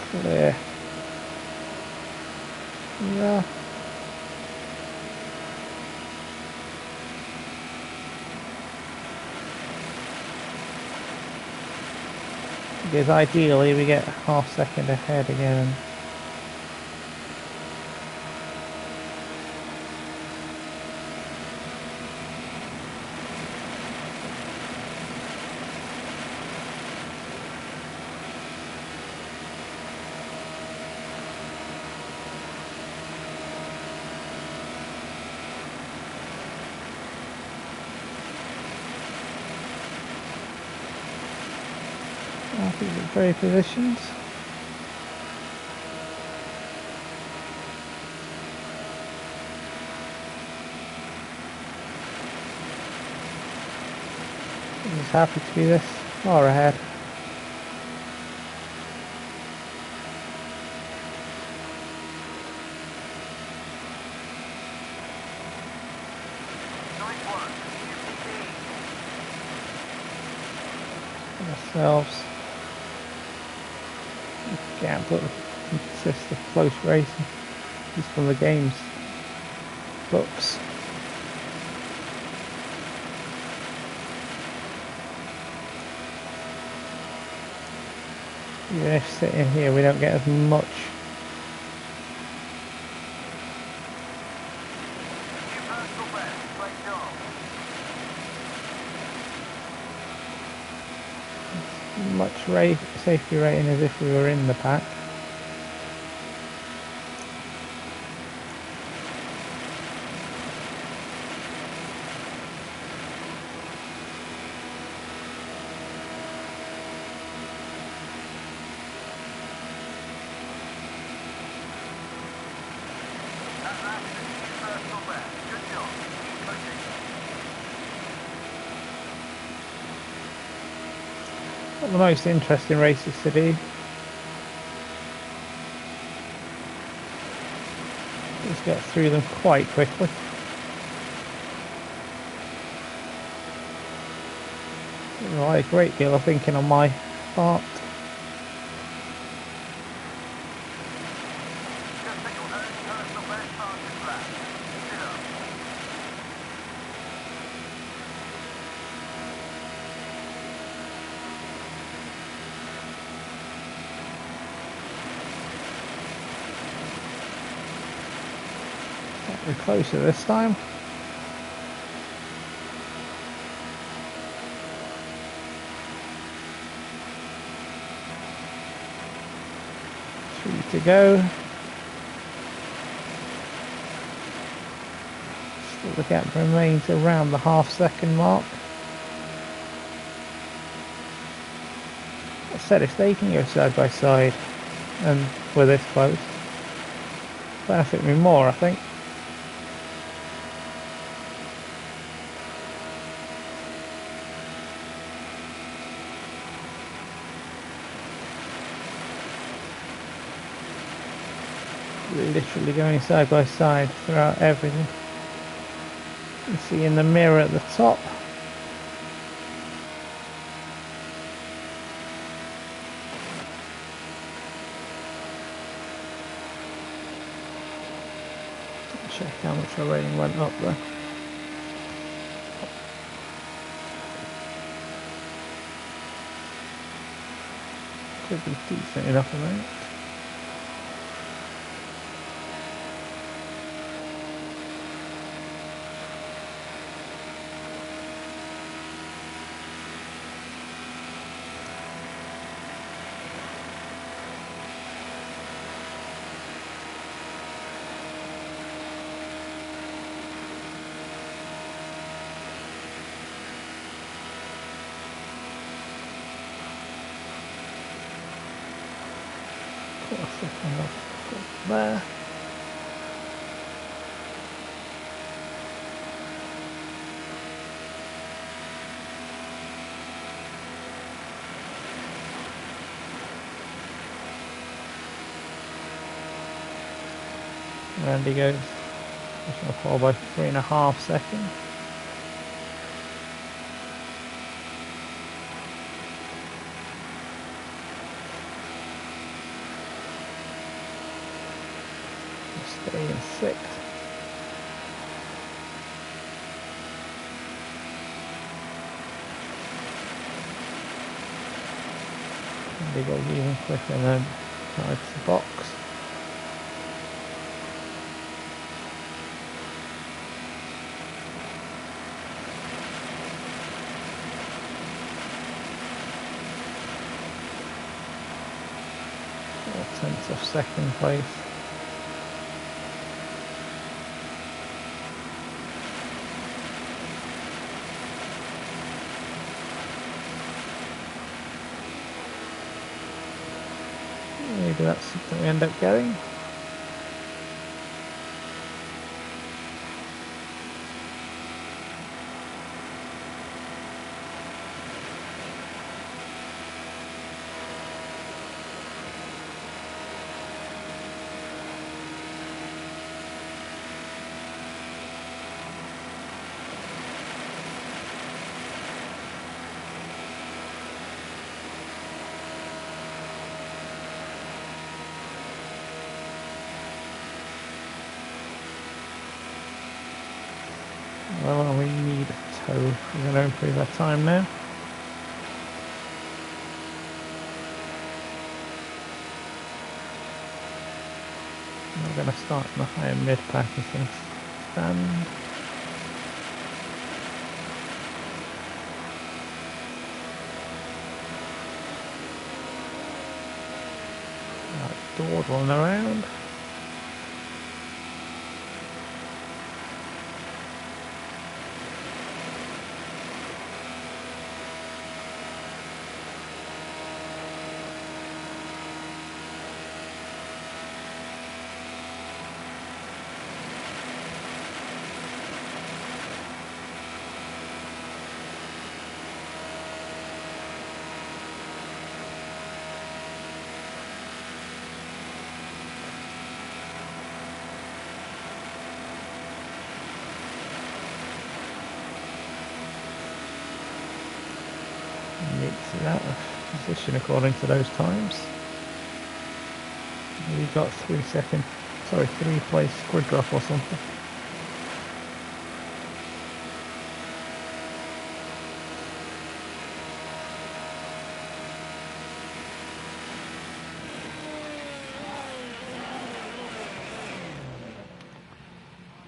Clear. Yeah. Because ideally we get half second ahead again. I think we're very positioned. I'm just happy to be this far ahead.
Nice one.
Ourselves. Can't put consist of close racing. Just from the game's books. Even if sitting here we don't get as much.
New personal best. Great job.
Much safety rating as if we were in the pack.
That lap is a new personal best. Good job. Keep pushing.
Not the most interesting races to do. Just get through them quite quickly. Right, a great deal of thinking on my part.
Just set your own personal best fastest lap. Keep it up.
We're closer this time. Three to go. Still the gap remains around the half-second mark. I said if they can go side by side and we're this close, benefit me more, I think. literally going side by side throughout everything. You can see in the mirror at the top. Check how much our rating went up there. Could be decent enough amount. Second off there. Randy goes pushing a pole by 3.5 seconds. Stay in 6th. Randy goes even quicker and then rides the box. Tenths of second place. Maybe that's something we end up getting. Well, we need a tow. We're going to improve our time now. We're going to start in the higher mid pack as things stand. Right, dawdling around. Meets out of position according to those times. We got 3 place grid drop or something.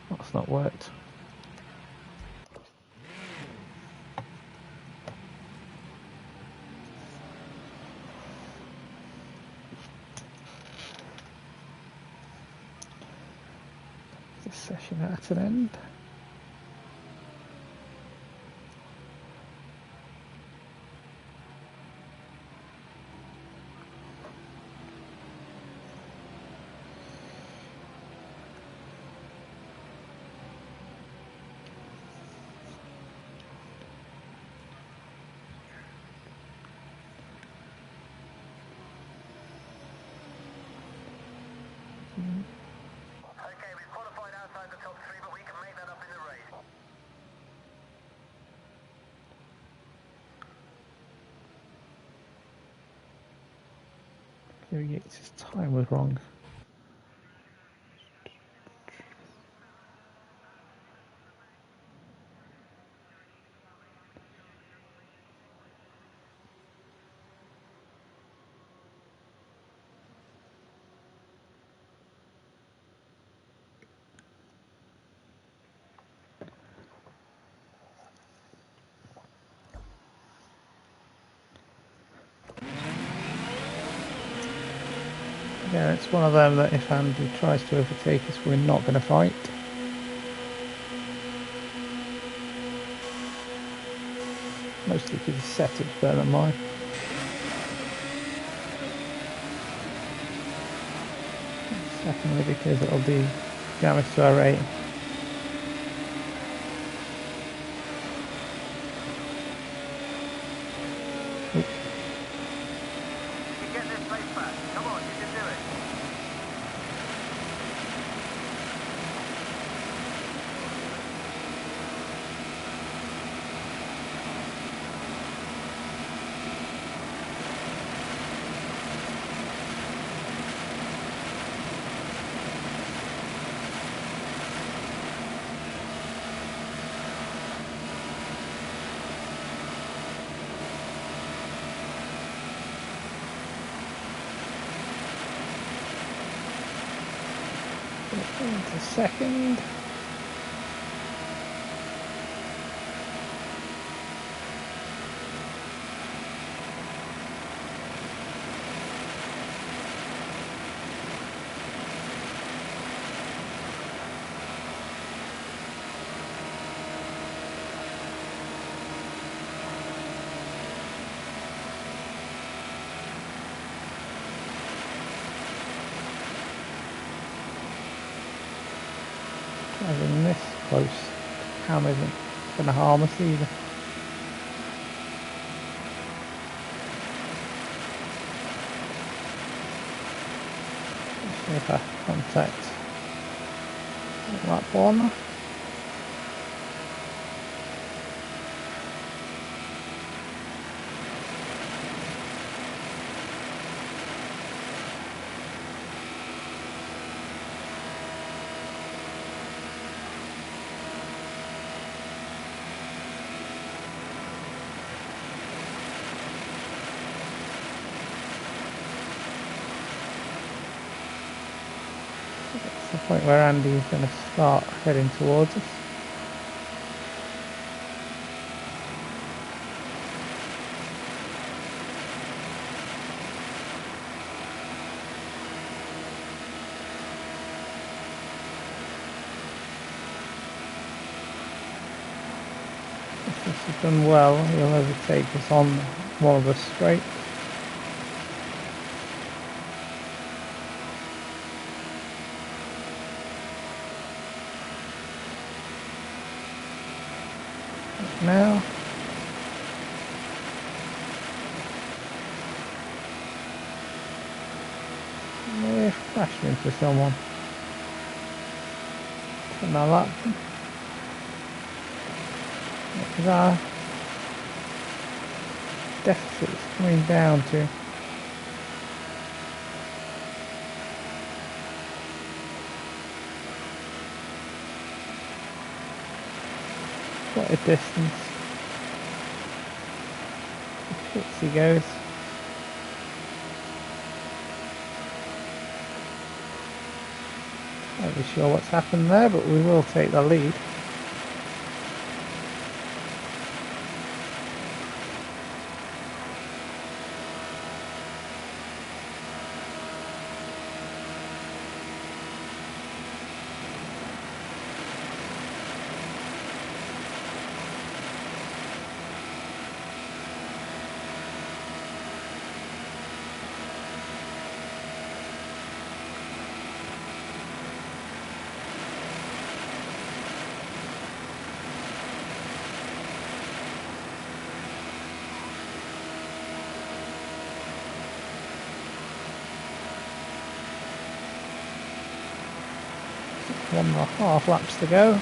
That's not worked. This session at an end. Here his time was wrong. Yeah, it's one of them that if Andy tries to overtake us, we're not going to fight. Mostly because his setup's better than mine. Secondly, because it'll do damage to our rating. Oop.
You can get this place back. Come on, you can do it.
Into second. Driving this close, cam isn't going to harm us either. If I contact that one. It's the point where Andy's going to start heading towards us. If this is done well, he'll overtake us on one of the straights. Now we're crashing into someone. Turn our lap. Because our deficit is coming down to quite a distance. He goes. Not really sure what's happened there, but we will take the lead. One and a half laps to go.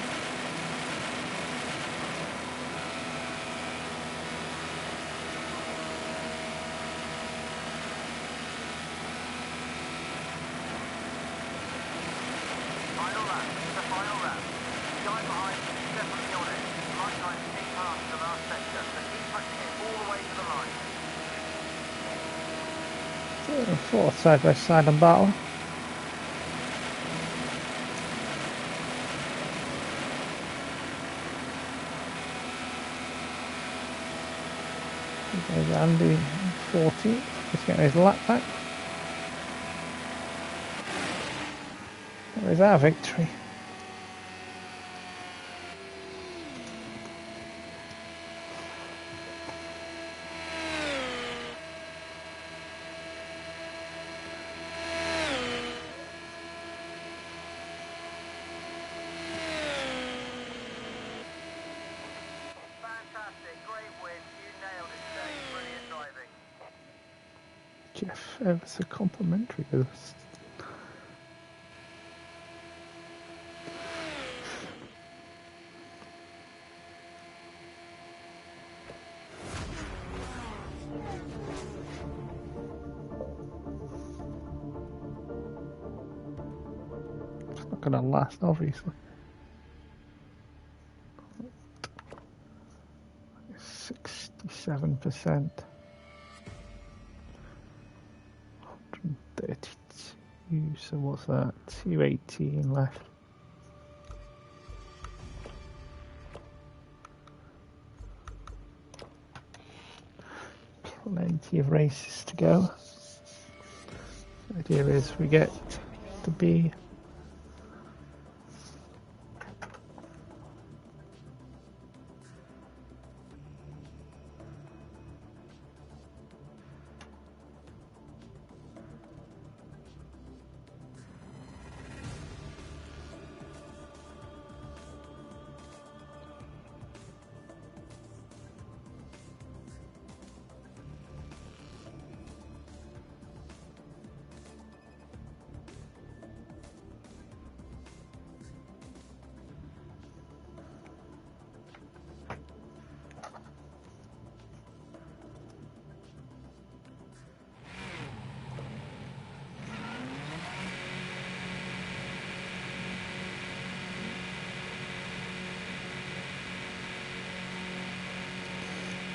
Fourth side by side on battle. There's Andy 14th. He's getting his lap back. There's our victory.
Fantastic, great win. You nailed it today. Brilliant driving.
Jeff ever so complimentary with us. It's not going to last, obviously. 67%. 132, so what's that? 218 left. Plenty of races to go. The idea is we get to be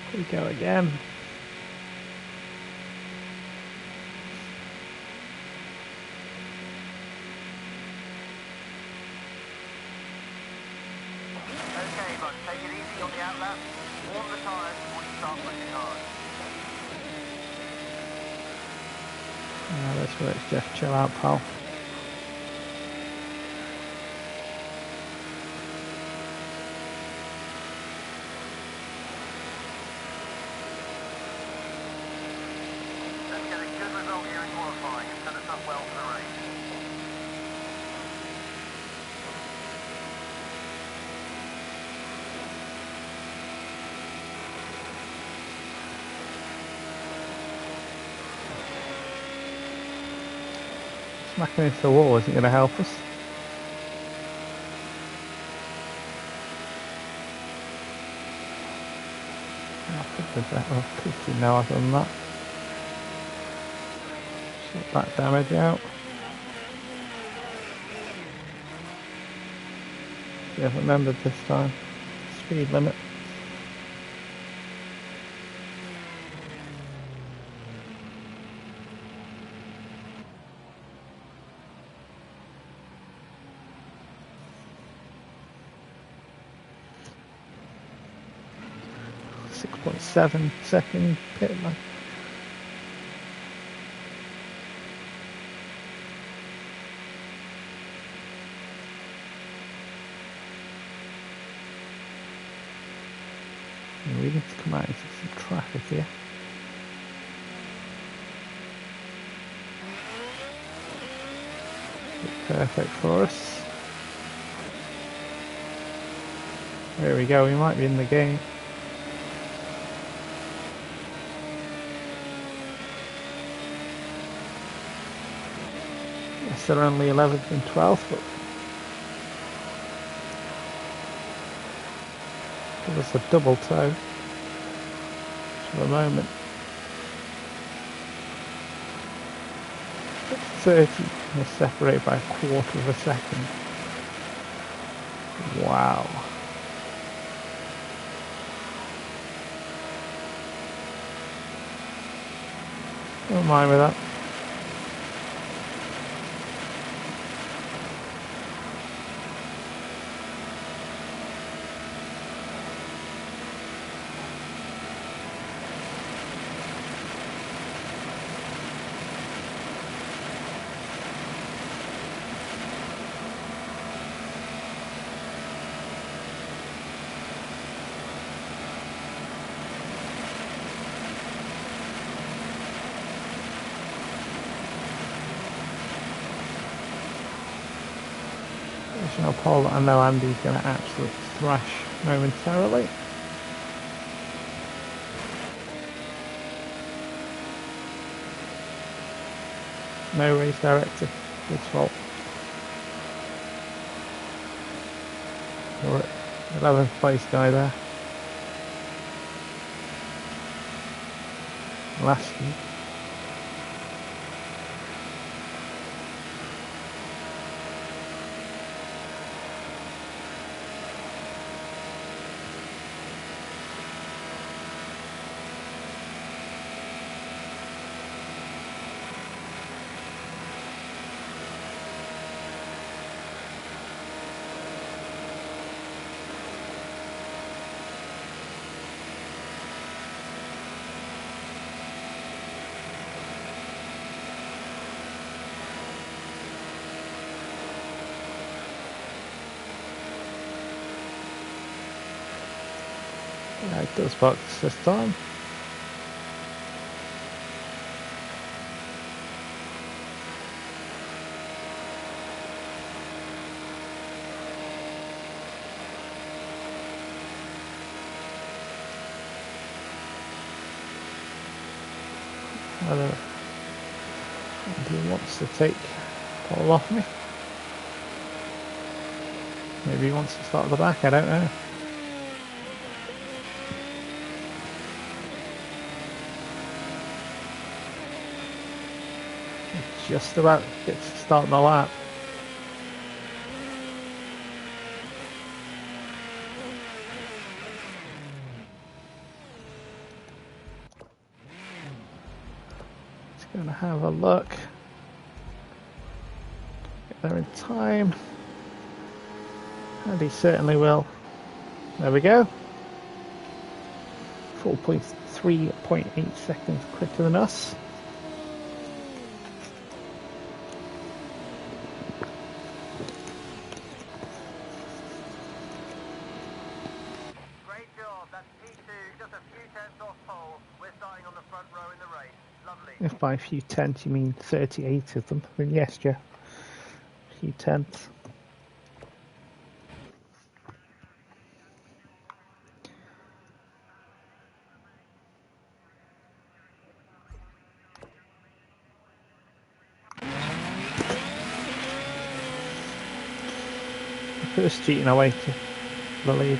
'Here we go again.
Okay, bud, take it easy on the outlap. Warm the tyres before you start pushing hard.
That's where it's Jeff. Chill out, pal.
Let's get a good result here in qualifying and set us up well for the race.
'Smacking into the wall isn't going to help us. I think there's that. Oh, pretty now I've done that. Sort that damage out. Yeah, remembered this time. Speed limit. .7-second pit lane. We need to come out into some traffic here. Perfect for us. There we go, we might be in the game. Yes, they're only 11th and 12th, but give us a double toe for the moment. 30, they're separated by a quarter of a second. Wow. Don't mind with that. Positional pole. I know Andy's going to absolutely thrash momentarily. No race director. His fault. Or 11th place guy there. Last year. Yeah, it does box this time. Whether he wants to take Paul off me. Maybe he wants to start at the back, I don't know. Just about gets to start the lap. Just going to have a look. Get there in time. And he certainly will. There we go. 3.8 seconds quicker than us.
Great job. That's P2, just a few tenths off pole. We're starting on the front row in the race. Lovely.
If by a few tenths you mean 38 of them, then yes, Jeff. A few tenths. First cheating away to the lead.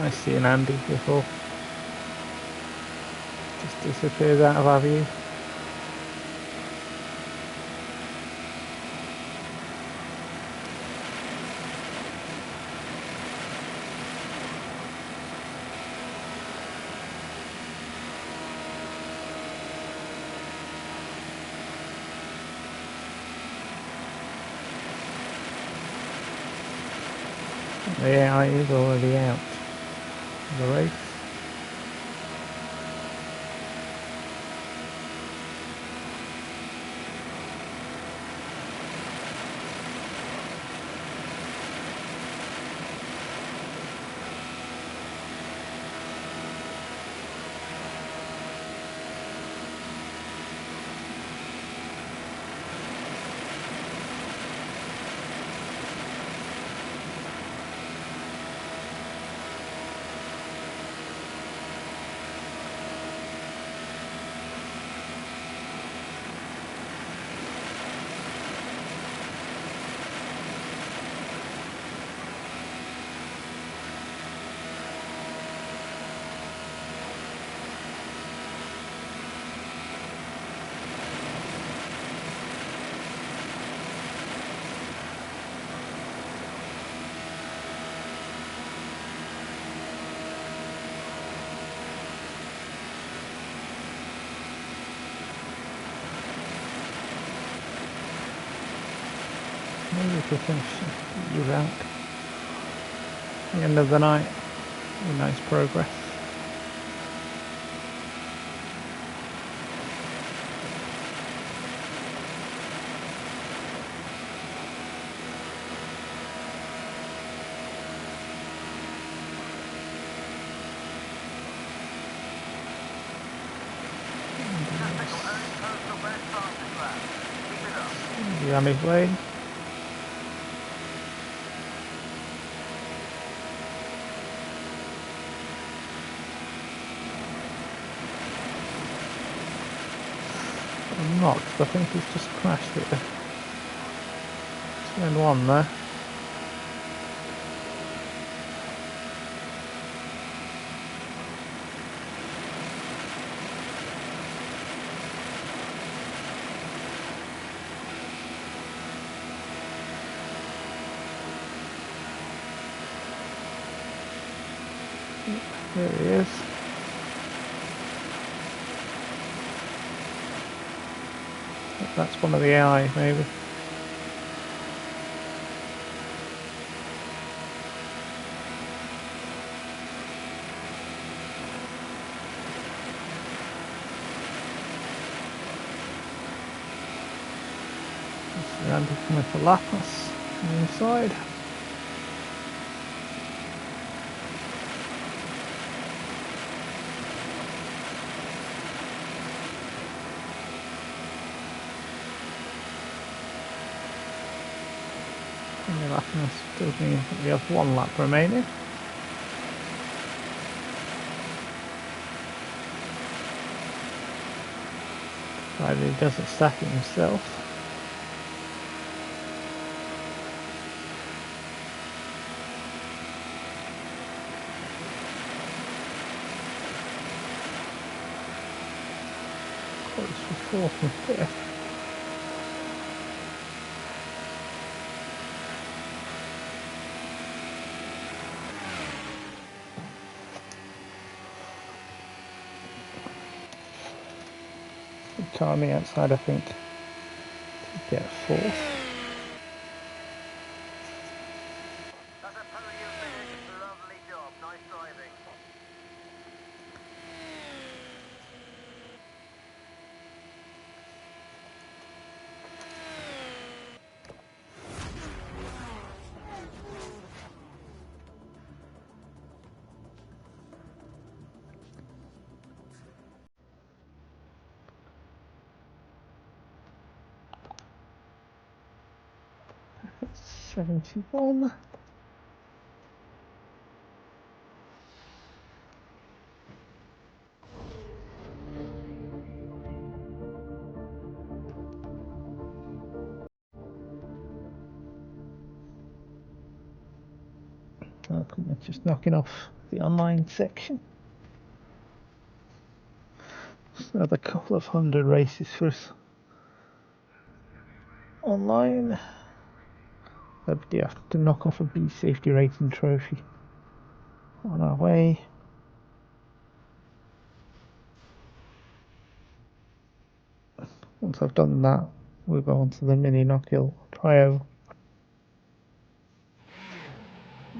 I see an Andy before. Just disappears out of our view. The AI is already out of the race. Maybe we could finish you out. the end of the night. Nice progress. He's on his way. I'm not, 'cause I think he's just crashed it. Turn one there. There he is. That's one of the AI, maybe. Randy coming for Lapis on the inside. And the Lapis does mean that we have one lap remaining. Provided he doesn't stack it himself. Close for fourth and fifth. Car on the outside, I think, to get fourth.
That's a podium finish. Lovely job. Nice driving.
That's 71. Just knocking off the online section. Just another couple of 100 races for us online. But we have to knock off a B safety rating trophy on our way. Once I've done that, we'll go on to the mini knockhill tryover.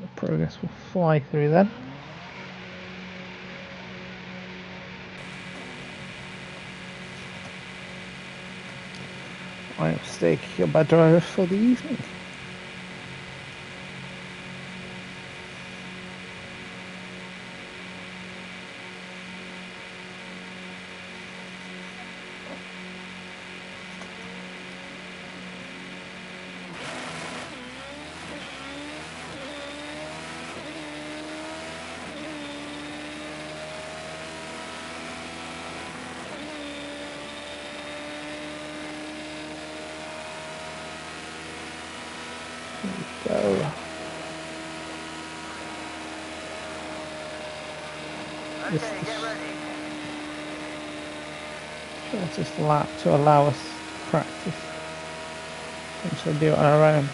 The progress will fly through then. I am Steak, your bad driver for the evening. Go.
Okay, get ready.
Shortest lap to allow us to practice. Essentially do it on our own.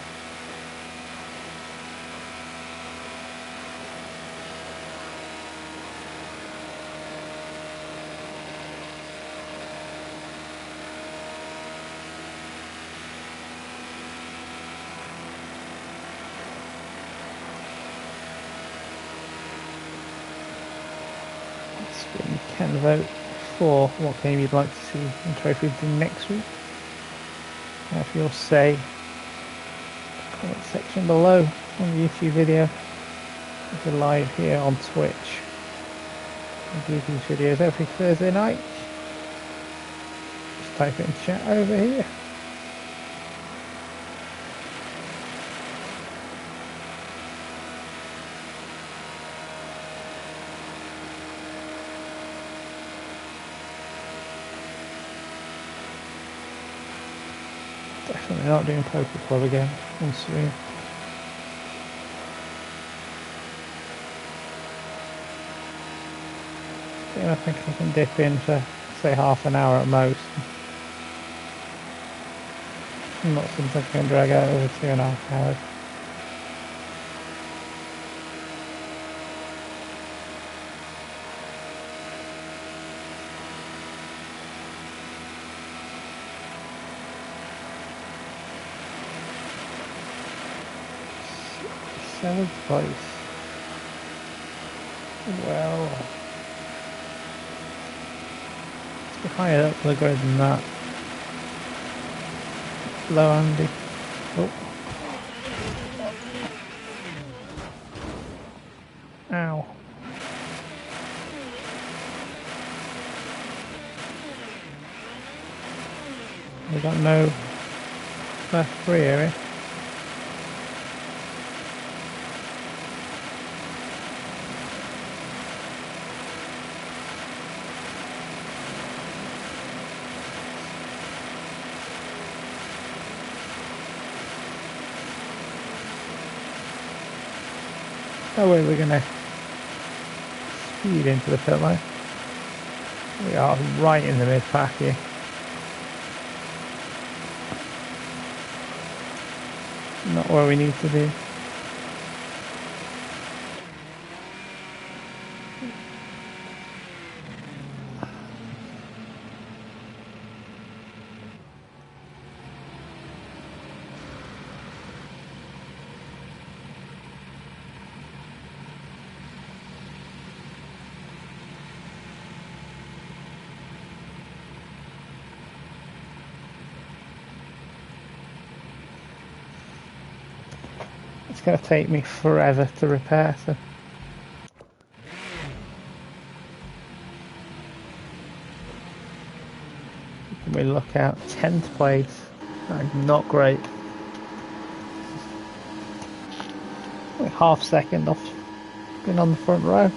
again, you can vote for what game you'd like to see in Trophy Hunting next week. Have your say in the comment section below on the YouTube video. If you're live here on Twitch, I do these videos every Thursday night. Just type it in chat over here. Definitely not doing Poker Club again on stream. Yeah, I think I can dip in for, say, half an hour at most. Not something I can drag out over 2.5 hours. Seventh place. Well, let's go higher up, we'll go than that. Low Andy. Oh. Ow. We got no left free area. Oh wait, we're gonna speed into the pit lane. We are right in the mid pack here. Not where we need to be. It's going to take me forever to repair, so we look out 10th place. Not great. Like half second off being on the front row.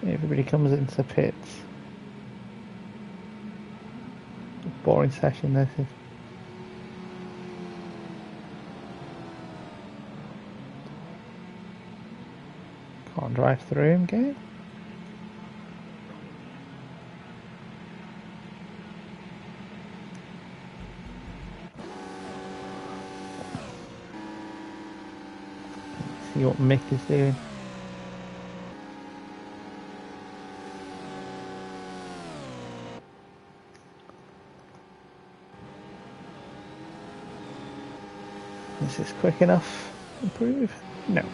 Everybody comes into the pits. Boring session this is. Can't drive through him, game. See what Mick is doing. Is this quick enough? Improve? No.
Okay,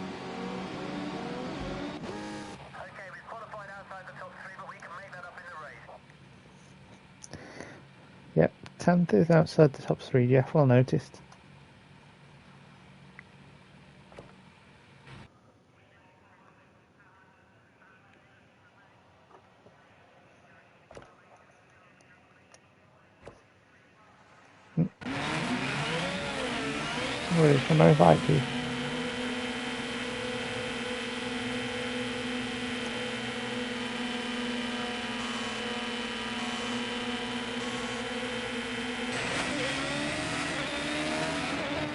we've qualified outside the top 3, but we can make that up in the race.
Yep, 10th is outside the top 3, Jeff well noticed. Really, can I invite you?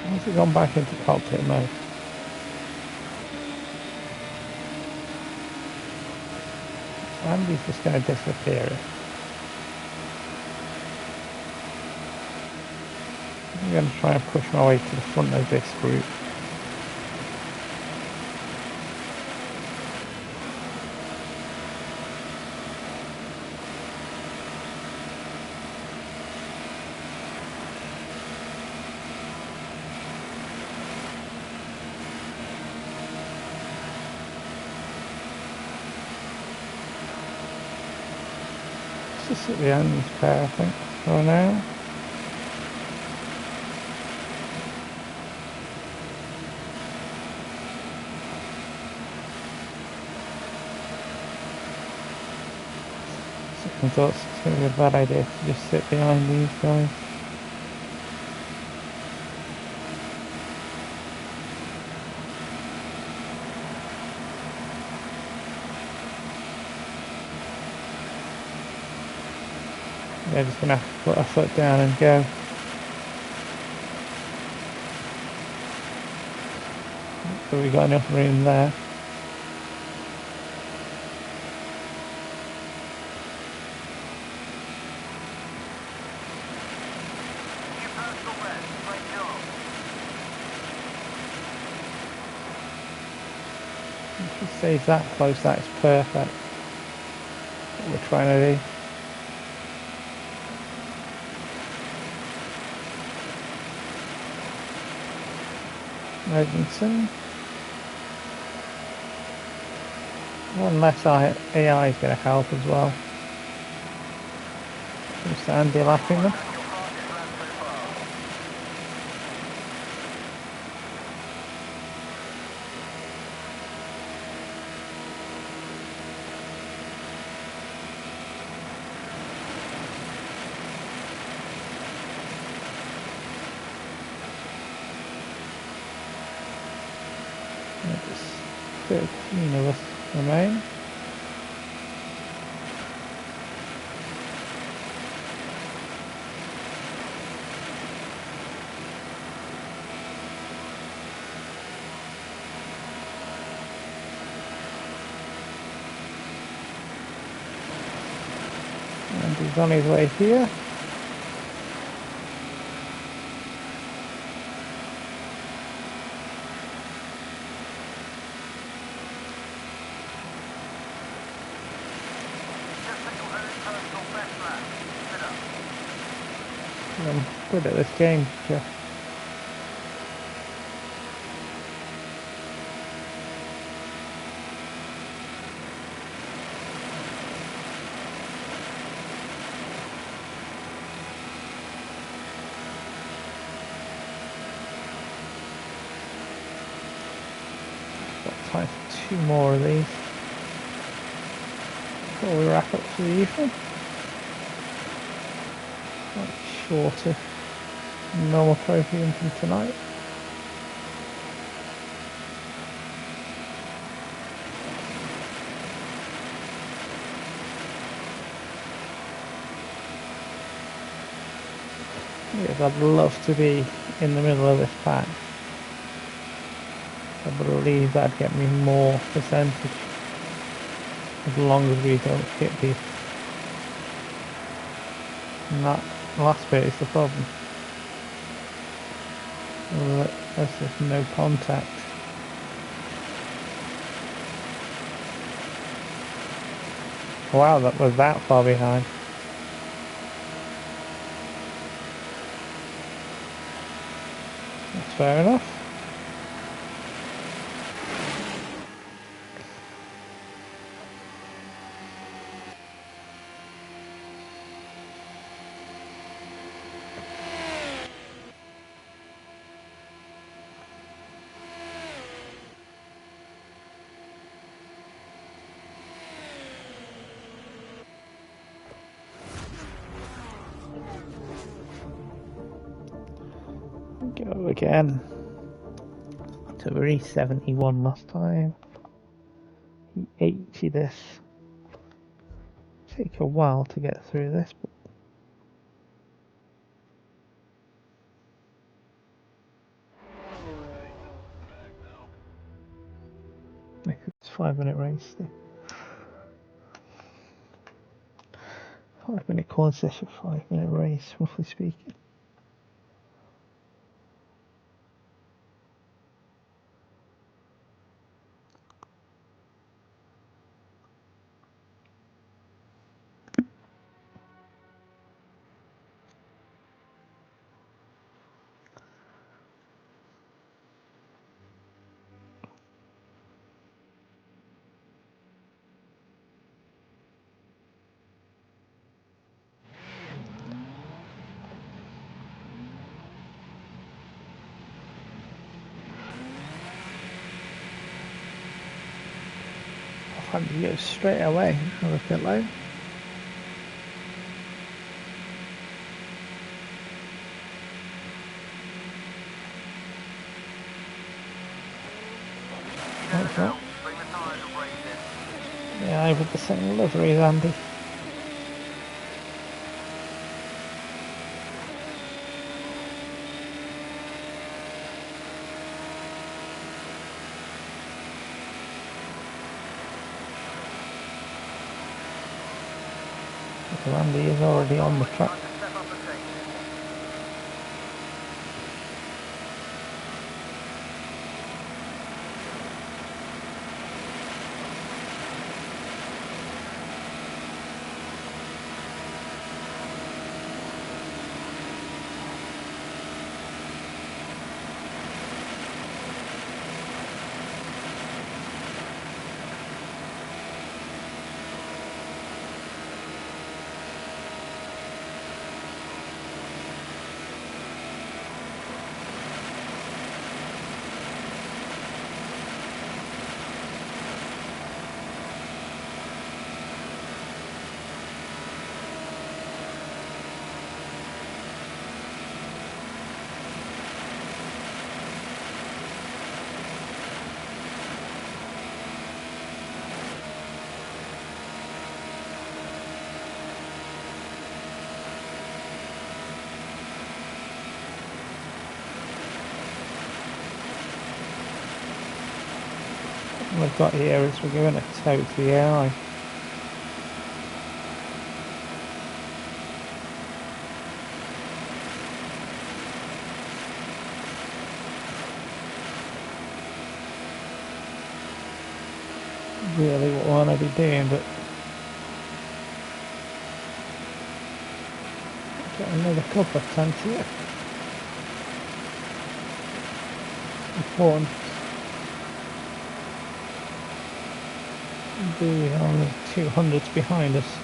Has it gone back into cockpit mode? Andy's just going to disappear. I'm going to try and push my way to the front of this group. Just at the end of this pair, I think, for now. Second thoughts, it's going to be a bad idea to just sit behind these guys. Yeah, just going to have to put a foot down and go. But we got enough room there.
New personal best. Great job.
If we save that close, that is perfect. What we're trying to do. Robinson. One less AI is going to help as well. Just Andy lapping them.
Your fastest lap so far.
Just 13 of us remain. And he's on his way here.
Just set your own personal best lap. Keep it up.
I'm good at this game, Jeff. Got time for 2 more of these before we wrap up for the evening. Slightly shorter than normal trophy hunting tonight. Yes, I'd love to be in the middle of this pack. I believe that'd get me more percentage as long as we don't hit these. And that last bit is the problem. There's just no contact. Wow, that was that far behind. That's fair enough. Go again. So we're E71 last time. E80 this. Take a while to get through this, but it's a 5-minute race still. 5-minute corner session, 5-minute race, roughly speaking. Time to go straight away. Another pit lane. What's that?
Bring the tyres and brakes in.
Yeah, with the same livery as Andy. Andy is already on the track.
Step up and take it.
What we've got here is we're going to toe to the airline. Really what we want to be doing, but got another couple of tanks here. Important. The only 200s behind us.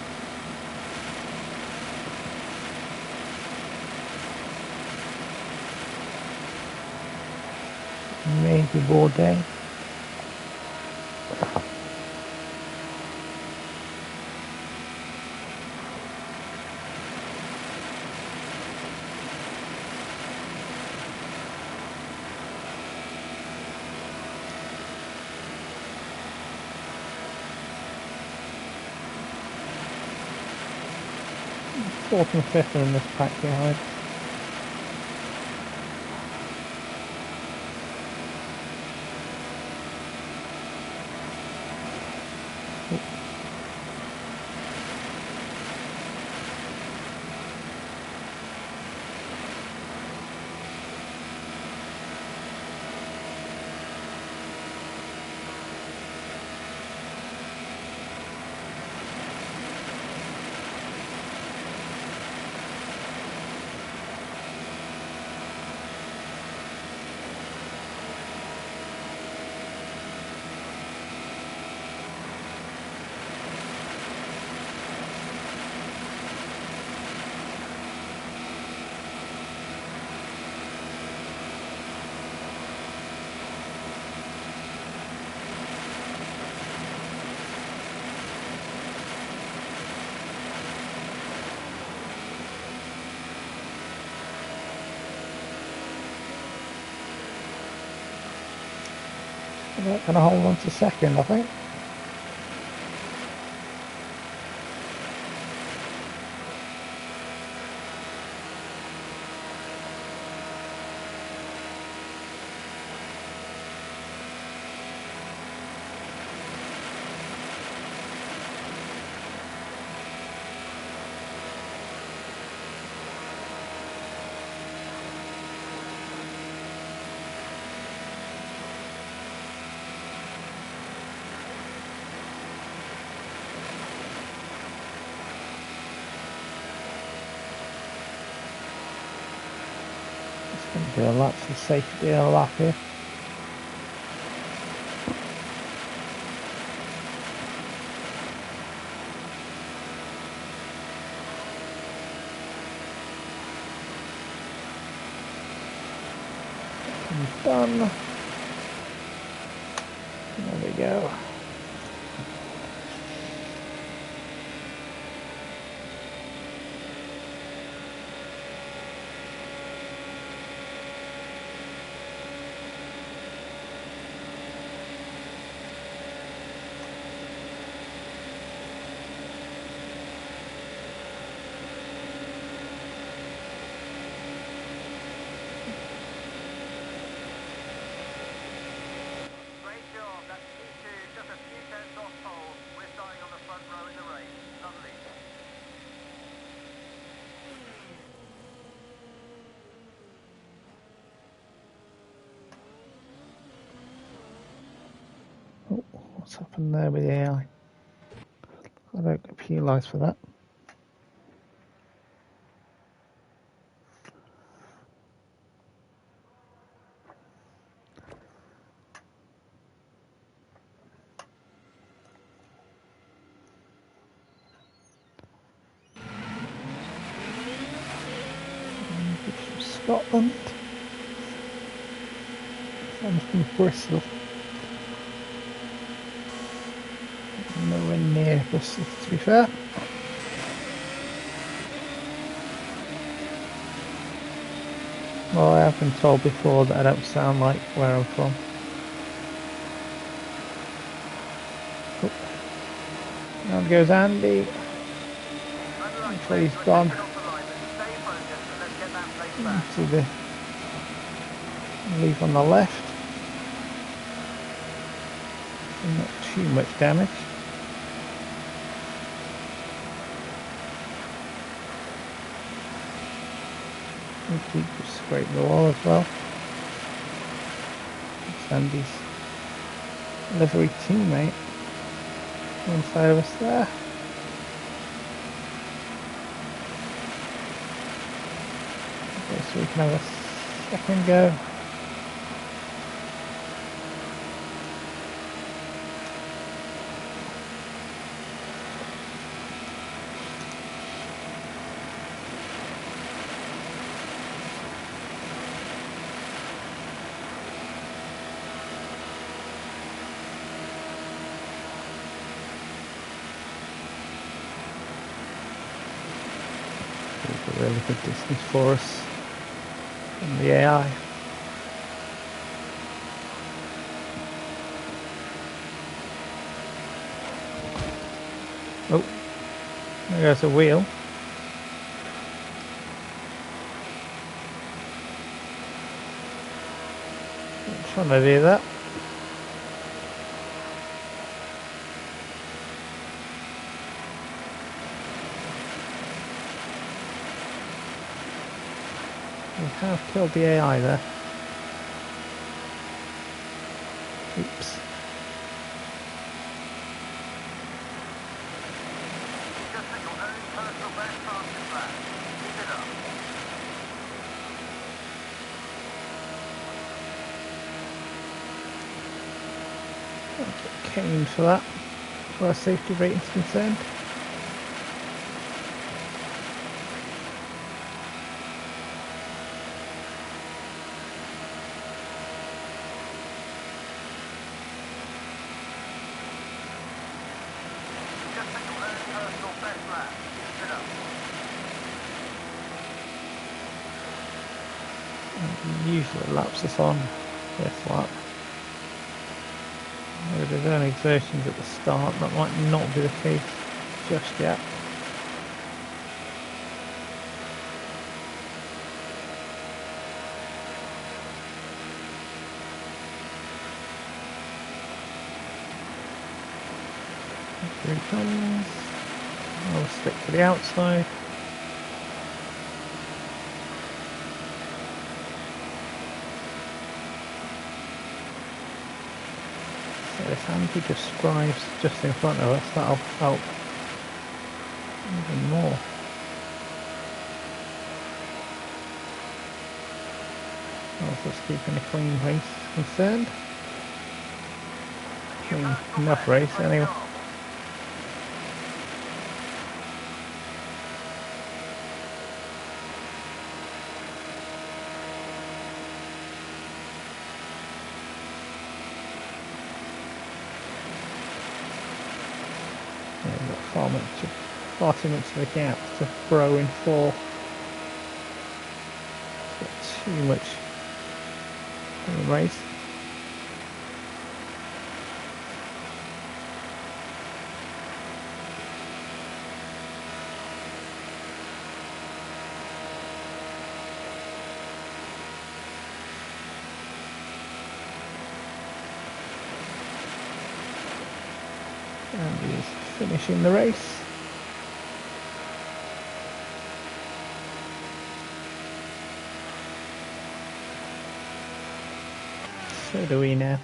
Maybe Bourdais. Fourth and fifth are in this pack behind. They're going to hold on to second, I think. Be a lot for safety and a lap here. And done. There we go. What's happened there with the AI? I don't get penalised for that. Scotland. I'm from Bristol. Nowhere near Bristol, to be fair. Well, I have been told before that I don't sound like where I'm from. Oh. Down goes Andy. Hopefully he's gone. See the leaf on the left. Not too much damage. We keep scrape the wall as well. Sandy's livery teammate inside of us there. Okay, so we can have a second go. A really good distance for us from the AI. Oh, there goes a wheel. I'm trying to do that. We have killed the AI there. Oops. Caned for that, as far as safety rating is concerned. Usually laps us on this lap. If there's any exertions at the start, that might not be the case just yet. Here he comes. I'll stick to the outside. So if Andy just drives just in front of us, that'll help even more. Also keeping a clean race concerned. Clean enough race anyway. Far too much of a gap to throw in four. Got too much in the race. And he's finishing the race. So do we now.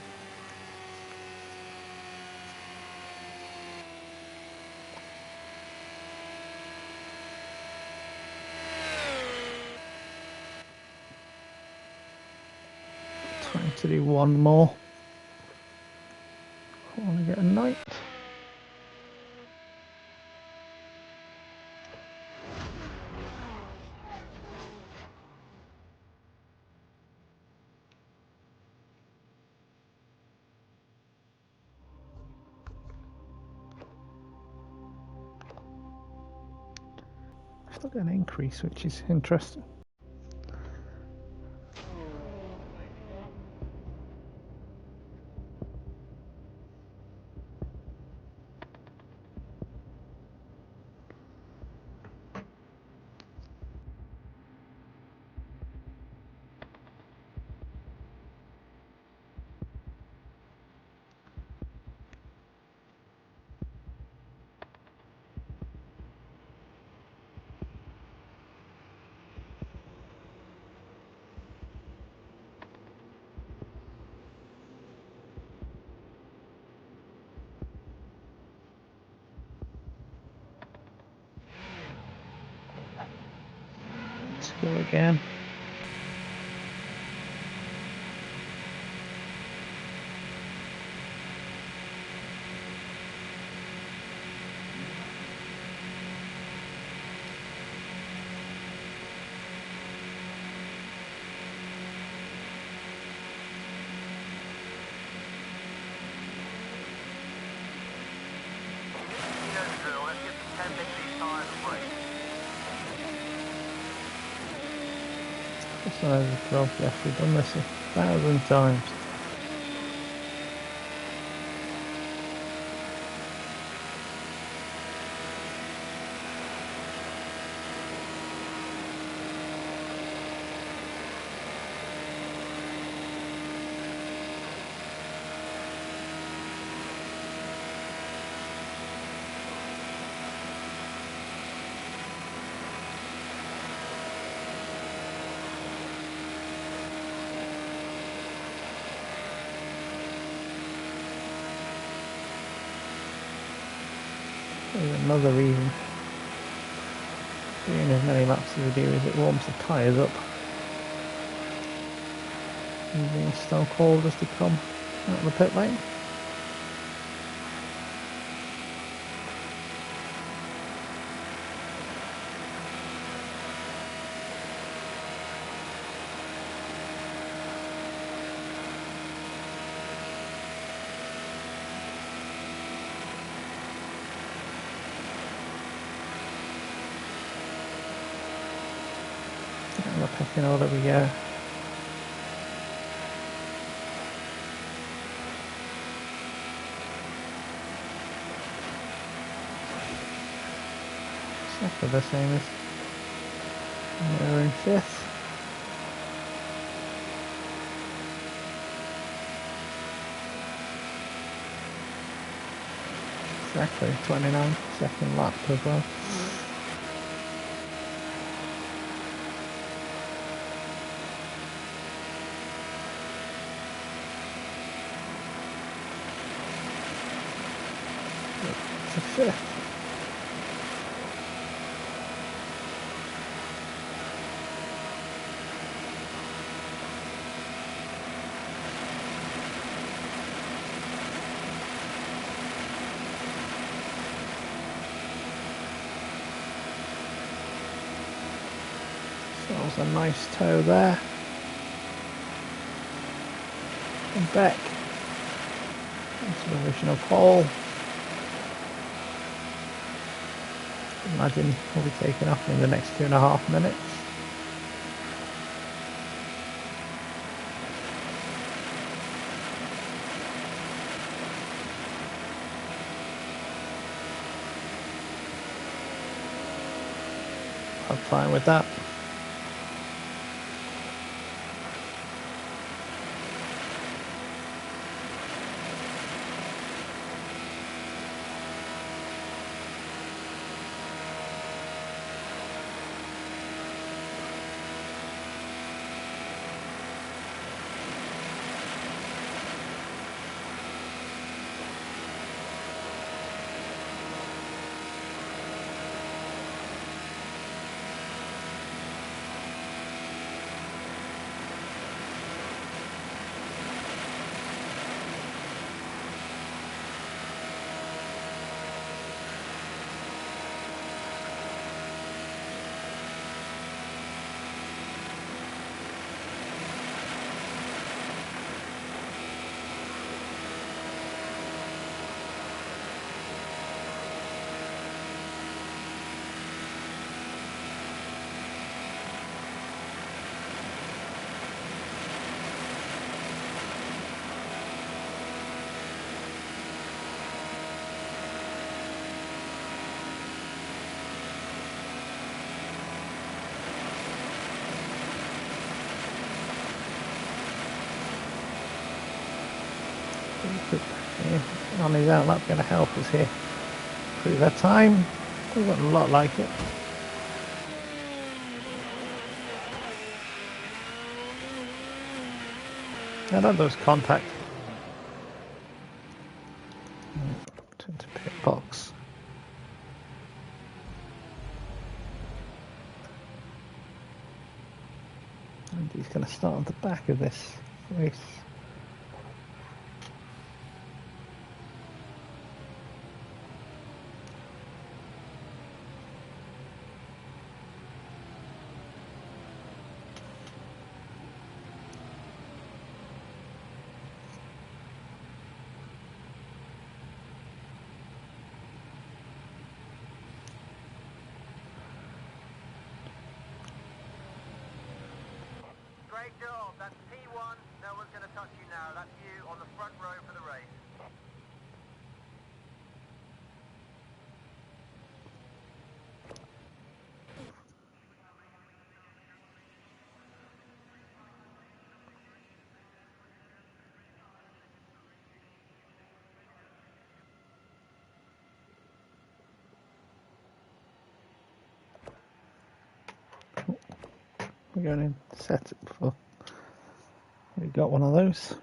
to do one more. I want to get a night. I've still got an increase, which is interesting. Let's go again.
Let's get some 10 bits of these tires and brakes.
This one has a drop left. We've done this 1,000 times. There's another reason. Doing as many laps as we do is it warms the tyres up. And being stone cold as they come out of the pit lane. And we're picking order we go. Exactly the same as we're in 5th. Exactly 29 second lap as well. To 5th. So that was a nice toe there. And back. That's the original pole. Imagine we'll be taking off in the next 2.5 minutes. I'm fine with that. Yeah, on his own, that's going to help us here. Improve our time. We've got a lot like it. I don't lose contact. Turn to pit box. And he's going to start on the back of this race.
Great job. That's P1. No one's going to touch you now. That's you on the front row for the race.
We're going in set it for. We got one of those.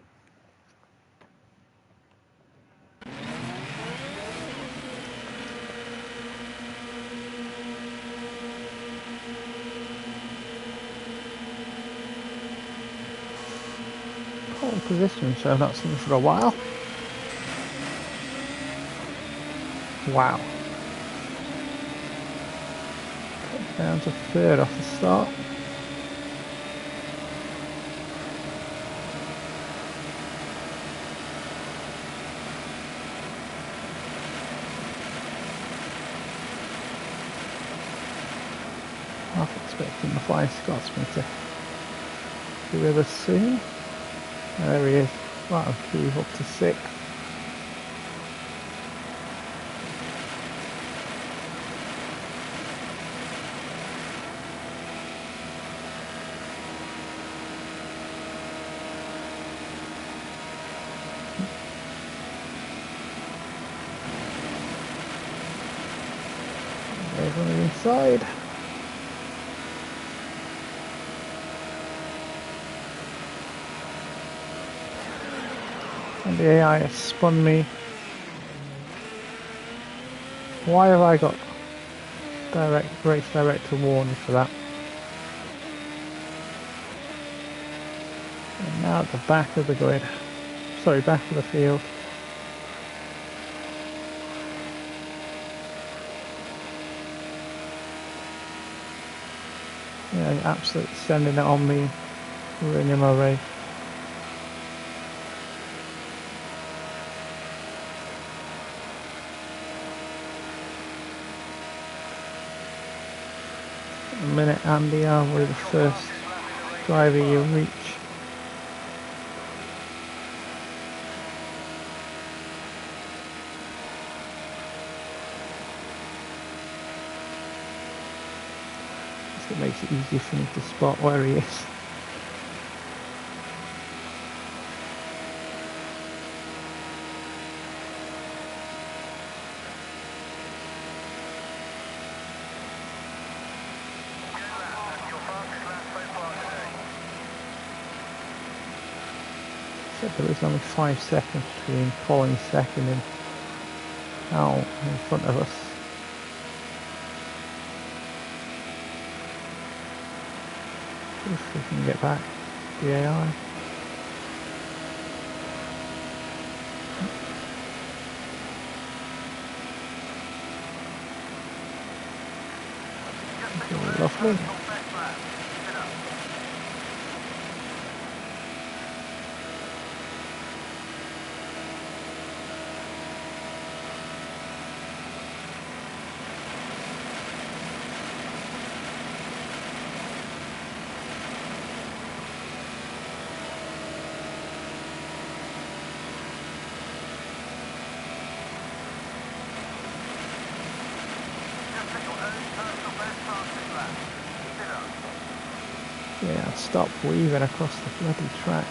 Pole position, so I've not seen for a while. Wow. Down to third off the start. Half expecting the Flying Scotsman to be with us soon. There he is. Wow, Keith up to 6th. There's one inside. And the AI has spun me. Why have I got race director warning for that? And now at the back of the grid. Sorry, back of the field. Yeah, absolutely sending it on me. Ruining my race. A minute, Andy, are we the first driver you reach? It makes it easier for me to spot where he is. Said there was only 5 seconds between Colin second and Al in front of us. If we can get back the AI. Lovely. Yeah, stop weaving across the bloody track.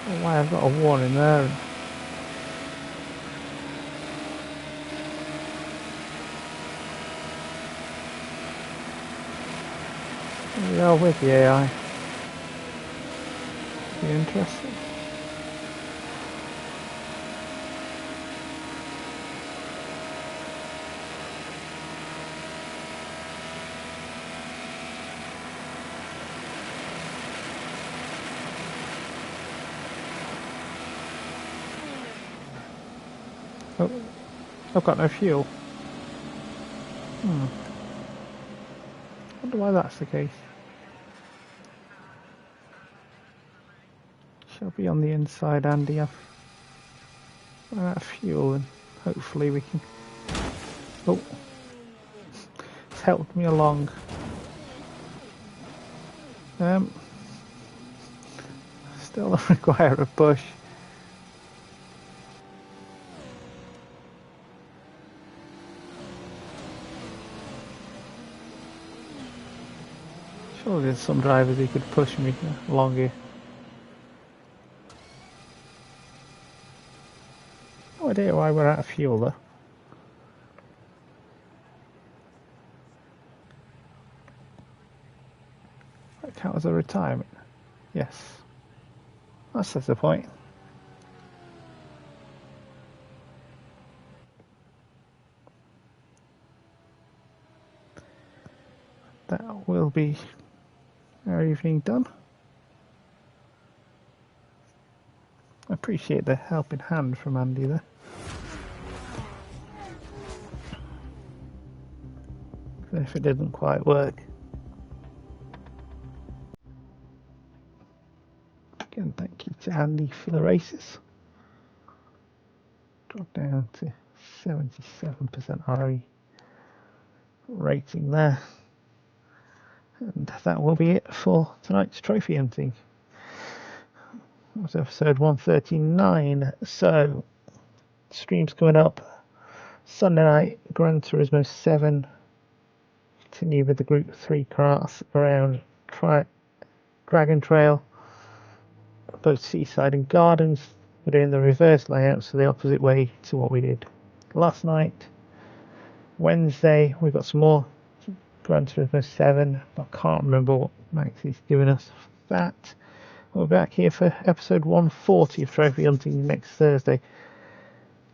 don't know why I've got a warning there. Here we are with the AI. Be interesting. Oh, I've got no fuel. Wonder why that's the case. Shall be on the inside, Andy. I've run out of fuel, and hopefully we can. Oh, it's helped me along. Still require a push. Surely there's some drivers who could push me along here. No idea why we're out of fuel though. That count as a retirement? Yes. That's the point. That will be our evening done. I appreciate the helping hand from Andy there. Even if it didn't quite work. Again, thank you to Andy for the races. Drop down to 77% RE rating there. And that will be it for tonight's trophy hunting. That was episode 139. So, streams coming up. Sunday night, Gran Turismo 7. Continue with the Group 3 cars around Dragon Trail, both Seaside and Gardens. We're doing the reverse layout, so the opposite way to what we did last night. Wednesday, we've got some more Gran Turismo 7. I can't remember what Max is giving us for that. We're back here for episode 140 of Trophy Hunting next Thursday.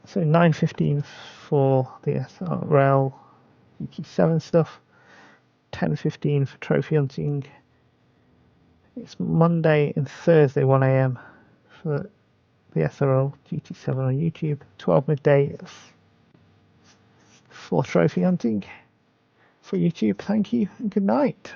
So 9:15 for the SRL GT7 stuff. 10:15 for Trophy Hunting. It's Monday and Thursday 1 AM for the SRL GT7 on YouTube. 12 midday for Trophy Hunting for YouTube. Thank you and good night.